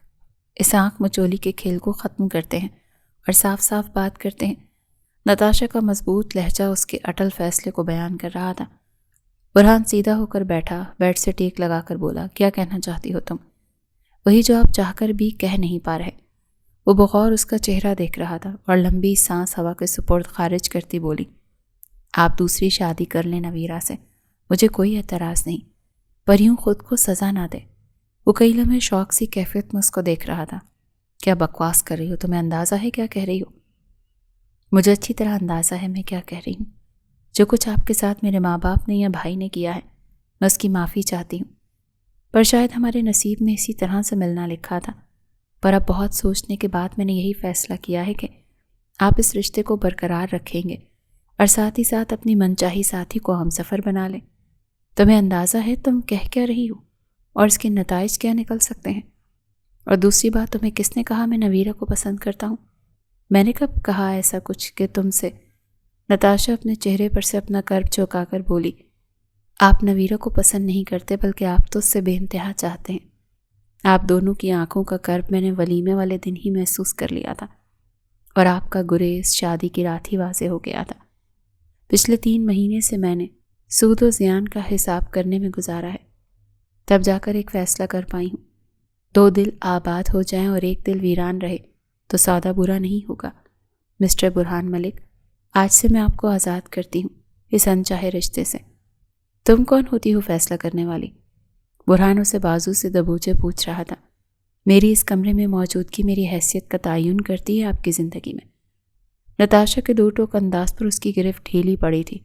اس آنکھ مچولی کے کھیل کو ختم کرتے ہیں اور صاف صاف بات کرتے ہیں۔ نتاشا کا مضبوط لہجہ اس کے اٹل فیصلے کو بیان کر رہا تھا۔ برہان سیدھا ہو کر بیٹھا، بیڈ سے ٹیک لگا کر بولا کیا کہنا چاہتی ہو تم؟ وہی جو آپ چاہ کر بھی کہہ نہیں پا رہے۔ وہ بغور اس کا چہرہ دیکھ رہا تھا اور لمبی سانس ہوا کے سپرد خارج کرتی بولی آپ دوسری شادی کر لیں نویرا سے، مجھے کوئی اعتراض نہیں، پر یوں خود کو سزا نہ دے۔ وہ کئی لمحے شوق سی کیفیت میں اس کو دیکھ رہا تھا۔ کیا بکواس کر رہی ہو؟ تمہیں اندازہ ہے کیا کہہ رہی ہو؟ مجھے اچھی طرح اندازہ ہے میں کیا کہہ رہی ہوں۔ جو کچھ آپ کے ساتھ میرے ماں باپ نے یا بھائی نے کیا ہے میں اس کی معافی چاہتی ہوں، پر شاید ہمارے نصیب میں اسی طرح سے ملنا لکھا تھا۔ پر اب بہت سوچنے کے بعد میں نے یہی فیصلہ کیا ہے کہ آپ اس رشتے کو برقرار رکھیں گے اور ساتھ ہی ساتھ اپنی منچاہی ساتھی کو ہم سفر بنا لیں۔ تمہیں اندازہ ہے تم کہہ کیا رہی ہو اور اس کے نتائج کیا نکل سکتے ہیں؟ اور دوسری بات، تمہیں کس نے کہا میں نویرا کو پسند کرتا ہوں؟ میں نے کب کہا ایسا کچھ کہ تم سے؟ نتاشا اپنے چہرے پر سے اپنا کرب چوکا کر بولی آپ نویرا کو پسند نہیں کرتے، بلکہ آپ تو اس سے بے انتہا چاہتے ہیں۔ آپ دونوں کی آنکھوں کا کرب میں نے ولیمے والے دن ہی محسوس کر لیا تھا اور آپ کا گریز شادی کی رات ہی واضح ہو گیا تھا۔ پچھلے 3 مہینے سے میں نے سود و زیان کا حساب کرنے میں گزارا ہے، تب جا کر ایک فیصلہ کر پائی ہوں۔ 2 دل آباد ہو جائیں اور ایک دل ویران رہے تو سودا برا نہیں ہوگا۔ مسٹر برہان ملک، آج سے میں آپ کو آزاد کرتی ہوں اس انچاہے رشتے سے۔ تم کون ہوتی ہو فیصلہ کرنے والی؟ برہان اسے بازو سے دبوچے پوچھ رہا تھا۔ میری اس کمرے میں موجودگی میری حیثیت کا تعین کرتی ہے آپ کی زندگی میں۔ نتاشا کے 2 ٹوک انداز پر اس کی گرفت ڈھیلی پڑی تھی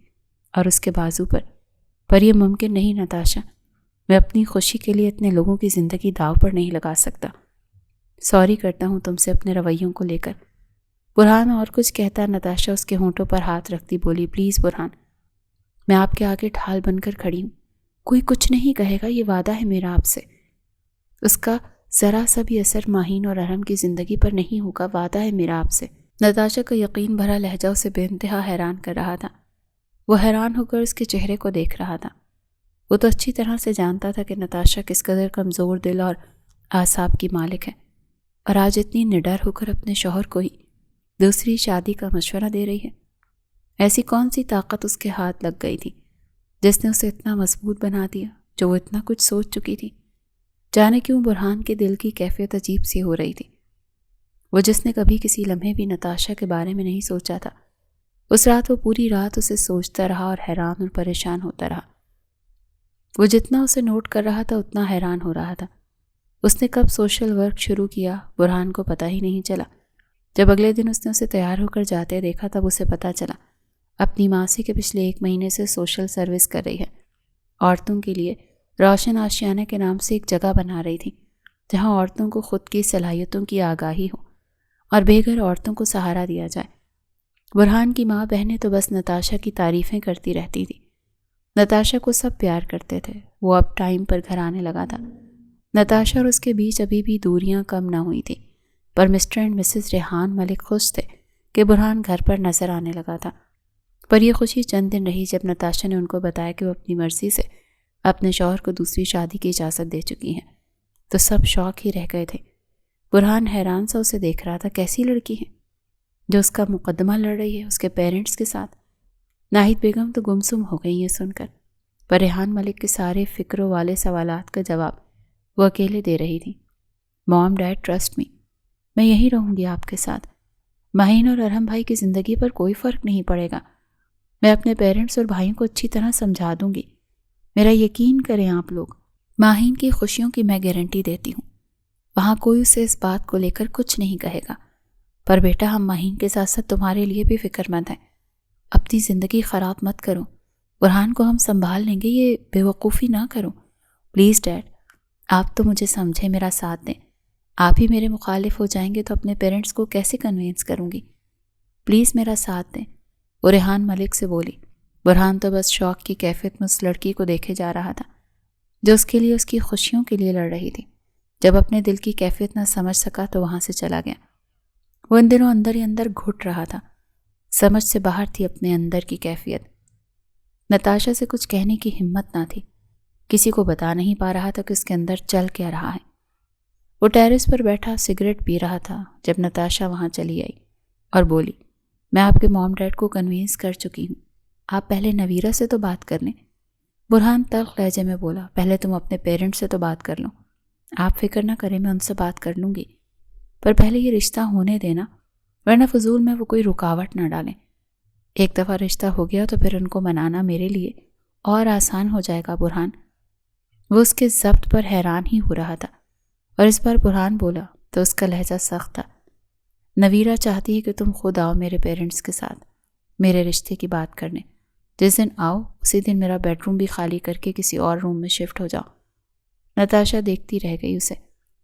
اور اس کے بازو پر یہ ممکن نہیں نتاشا، میں اپنی خوشی کے لیے اتنے لوگوں کی زندگی داؤ پر نہیں لگا سکتا۔ سوری کرتا ہوں تم سے اپنے رویوں کو لے کر۔ برہان اور کچھ کہتا، نتاشا اس کے ہونٹوں پر ہاتھ رکھتی بولی پلیز برہان، میں آپ کے آگے ڈھال بن کر کھڑی ہوں، کوئی کچھ نہیں کہے گا، یہ وعدہ ہے میرا آپ سے۔ اس کا ذرا سا بھی اثر ماہین اور ارحم کی زندگی پر نہیں ہوگا، وعدہ ہے میرا آپ سے۔ نتاشا کا یقین بھرا لہجہ اسے بے انتہا حیران کر رہا تھا۔ وہ حیران ہو کر اس کے چہرے کو دیکھ رہا تھا۔ وہ تو اچھی طرح سے جانتا تھا کہ نتاشا کس قدر کمزور دل اور اعصاب کی مالک ہے، اور آج اتنی نڈر ہو کر اپنے شوہر کو ہی دوسری شادی کا مشورہ دے رہی ہے۔ ایسی کون سی طاقت اس کے ہاتھ لگ گئی تھی جس نے اسے اتنا مضبوط بنا دیا، جو وہ اتنا کچھ سوچ چکی تھی؟ جانے کیوں برہان کے دل کی کیفیت عجیب سی ہو رہی تھی۔ وہ جس نے کبھی کسی لمحے بھی نتاشا کے بارے میں نہیں سوچا تھا، اس رات وہ پوری رات اسے سوچتا رہا اور حیران اور پریشان ہوتا رہا۔ وہ جتنا اسے نوٹ کر رہا تھا اتنا حیران ہو رہا تھا۔ اس نے کب سوشل ورک شروع کیا برہان کو پتہ ہی نہیں چلا۔ جب اگلے دن اس نے اسے تیار ہو کر جاتے دیکھا تب اسے پتہ چلا اپنی ماسی کے پچھلے 1 مہینے سے سوشل سروس کر رہی ہے۔ عورتوں کے لیے روشن آشیانے کے نام سے ایک جگہ بنا رہی تھی جہاں عورتوں کو خود کی صلاحیتوں کی آگاہی ہو اور بے گھر عورتوں کو سہارا دیا جائے۔ برہان کی ماں بہنیں تو بس نتاشا کی تعریفیں کرتی رہتی تھی۔ نتاشا کو سب پیار کرتے تھے۔ وہ اب ٹائم پر گھر آنے لگا تھا۔ نتاشا اور اس کے بیچ ابھی بھی دوریاں کم نہ ہوئی تھیں، پر مسٹر اینڈ مسز ریحان ملک خوش تھے کہ برہان گھر پر نظر آنے لگا تھا۔ پر یہ خوشی چند دن رہی جب نتاشا نے ان کو بتایا کہ وہ اپنی مرضی سے اپنے شوہر کو دوسری شادی کی اجازت دے چکی ہیں، تو سب شوق ہی رہ گئے تھے۔ برہان حیران سا اسے دیکھ رہا تھا۔ کیسی لڑکی ہے جو اس کا مقدمہ لڑ رہی ہے اس کے پیرنٹس کے ساتھ؟ ناہید بیگم تو گمسم ہو گئی یہ سن کر، پر ریحان ملک کے سارے فکروں والے سوالات کا جواب وہ اکیلے دے رہی تھی۔ مام ڈیڈ ٹرسٹ می، میں یہی رہوں گی آپ کے ساتھ۔ ماہین اور ارحم بھائی کی زندگی پر کوئی فرق نہیں پڑے گا۔ میں اپنے پیرنٹس اور بھائیوں کو اچھی طرح سمجھا دوں گی، میرا یقین کریں آپ لوگ۔ ماہین کی خوشیوں کی میں گارنٹی دیتی ہوں، وہاں کوئی اسے اس بات کو لے کر کچھ نہیں کہے گا۔ پر بیٹا ہم ماہین کے ساتھ ساتھ تمہارے لیے بھی فکر مند ہیں، اپنی زندگی خراب مت کرو، برہان کو ہم سنبھال لیں گے، یہ بے وقوفی نہ کرو پلیز ڈیڈ۔ آپ تو مجھے سمجھیں، میرا ساتھ دیں۔ آپ ہی میرے مخالف ہو جائیں گے تو اپنے پیرنٹس کو کیسے کنوینس کروں گی؟ پلیز میرا ساتھ دیں۔ وہ ریحان ملک سے بولی۔ برہان تو بس شوق کی کیفیت میں اس لڑکی کو دیکھے جا رہا تھا جو اس کے لیے اس کی خوشیوں کے لیے لڑ رہی تھی۔ جب اپنے دل کی کیفیت نہ سمجھ سکا تو وہاں سے چلا گیا۔ وہ ان دنوں اندر ہی اندر گھٹ رہا تھا، سمجھ سے باہر تھی اپنے اندر کی کیفیت۔ نتاشا سے کچھ کہنے کی ہمت نہ تھی، کسی کو بتا نہیں پا رہا تھا کہ اس کے اندر چل کیا رہا ہے۔ وہ ٹیرس پر بیٹھا سگریٹ پی رہا تھا جب نتاشا وہاں چلی آئی اور بولی، میں آپ کے مام ڈیڈ کو کنوینس کر چکی ہوں، آپ پہلے نویرہ سے تو بات کر لیں۔ برہان تلخ لہجے میں بولا، پہلے تم اپنے پیرنٹس سے تو بات کر لو۔ آپ فکر نہ کریں، میں ان سے بات کر لوں گی، پر پہلے یہ رشتہ ہونے دینا، ورنہ فضول میں وہ کوئی رکاوٹ نہ ڈالیں۔ ایک دفعہ رشتہ ہو گیا تو پھر ان کو منانا میرے لیے اور آسان ہو جائے گا برہان۔ وہ اس کے ضبط پر حیران ہی ہو رہا تھا، اور اس بار برہان بولا تو اس کا لہجہ سخت تھا۔ نویرہ چاہتی ہے کہ تم خود آؤ میرے پیرنٹس کے ساتھ میرے رشتے کی بات کرنے۔ جس دن آؤ اسی دن میرا بیڈ روم بھی خالی کر کے کسی اور روم میں شفٹ ہو جاؤ۔ نتاشا دیکھتی رہ گئی اسے،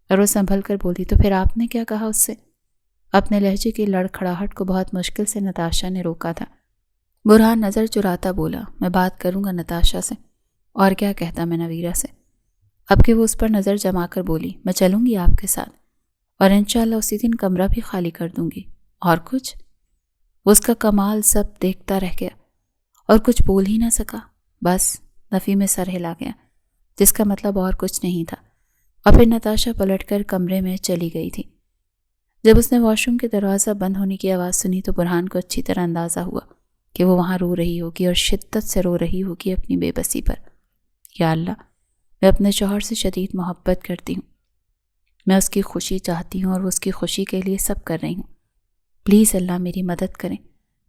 اور وہ سنبھل کر بولی، تو پھر آپ نے کیا کہا اس سے؟ اپنے لہجے کی لڑکھڑاہٹ کو بہت مشکل سے نتاشا نے روکا تھا۔ برہان نظر چراتا بولا، میں بات کروں گا نتاشا سے، اور کیا کہتا میں نویرہ سے۔ اب کہ وہ اس پر نظر جما کر بولی، میں چلوں گی آپ کے ساتھ، اور انشاءاللہ اسی دن کمرہ بھی خالی کر دوں گی۔ اور کچھ؟ وہ اس کا کمال سب دیکھتا رہ گیا اور کچھ بول ہی نہ سکا، بس نفی میں سر ہلا گیا، جس کا مطلب اور کچھ نہیں تھا۔ اور پھر نتاشا پلٹ کر کمرے میں چلی گئی تھی۔ جب اس نے واش روم کے دروازہ بند ہونے کی آواز سنی تو برہان کو اچھی طرح اندازہ ہوا کہ وہ وہاں رو رہی ہوگی، اور شدت سے رو رہی ہوگی اپنی بے بسی پر۔ یا اللہ، میں اپنے شوہر سے شدید محبت کرتی ہوں، میں اس کی خوشی چاہتی ہوں اور وہ اس کی خوشی کے لیے سب کر رہی ہوں۔ پلیز اللہ میری مدد کریں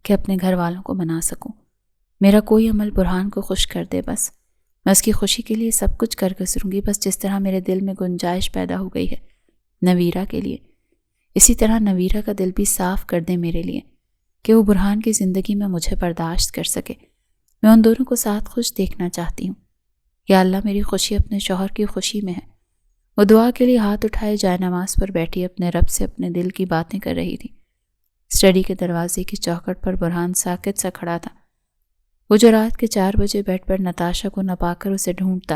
کہ اپنے گھر والوں کو منا سکوں۔ میرا کوئی عمل برہان کو خوش کر دے، بس میں اس کی خوشی کے لیے سب کچھ کر گزروں گی، بس جس طرح میرے دل میں گنجائش پیدا ہو گئی ہے نویرہ کے لیے، اسی طرح نویرہ کا دل بھی صاف کر دیں میرے لیے کہ وہ برہان کی زندگی میں مجھے برداشت کر سکے۔ میں ان دونوں کو ساتھ خوش دیکھنا چاہتی ہوں۔ یا اللہ میری خوشی اپنے شوہر کی خوشی میں ہے۔ وہ دعا کے لیے ہاتھ اٹھائے جائے نماز پر بیٹھی اپنے رب سے اپنے دل کی باتیں کر رہی تھی۔ اسٹڈی کے دروازے کی چوکھٹ پر برہان ساکت سا کھڑا تھا۔ وہ جو رات کے 4 بجے بیڈ پر نتاشا کو نہ پا کر اسے ڈھونڈتا،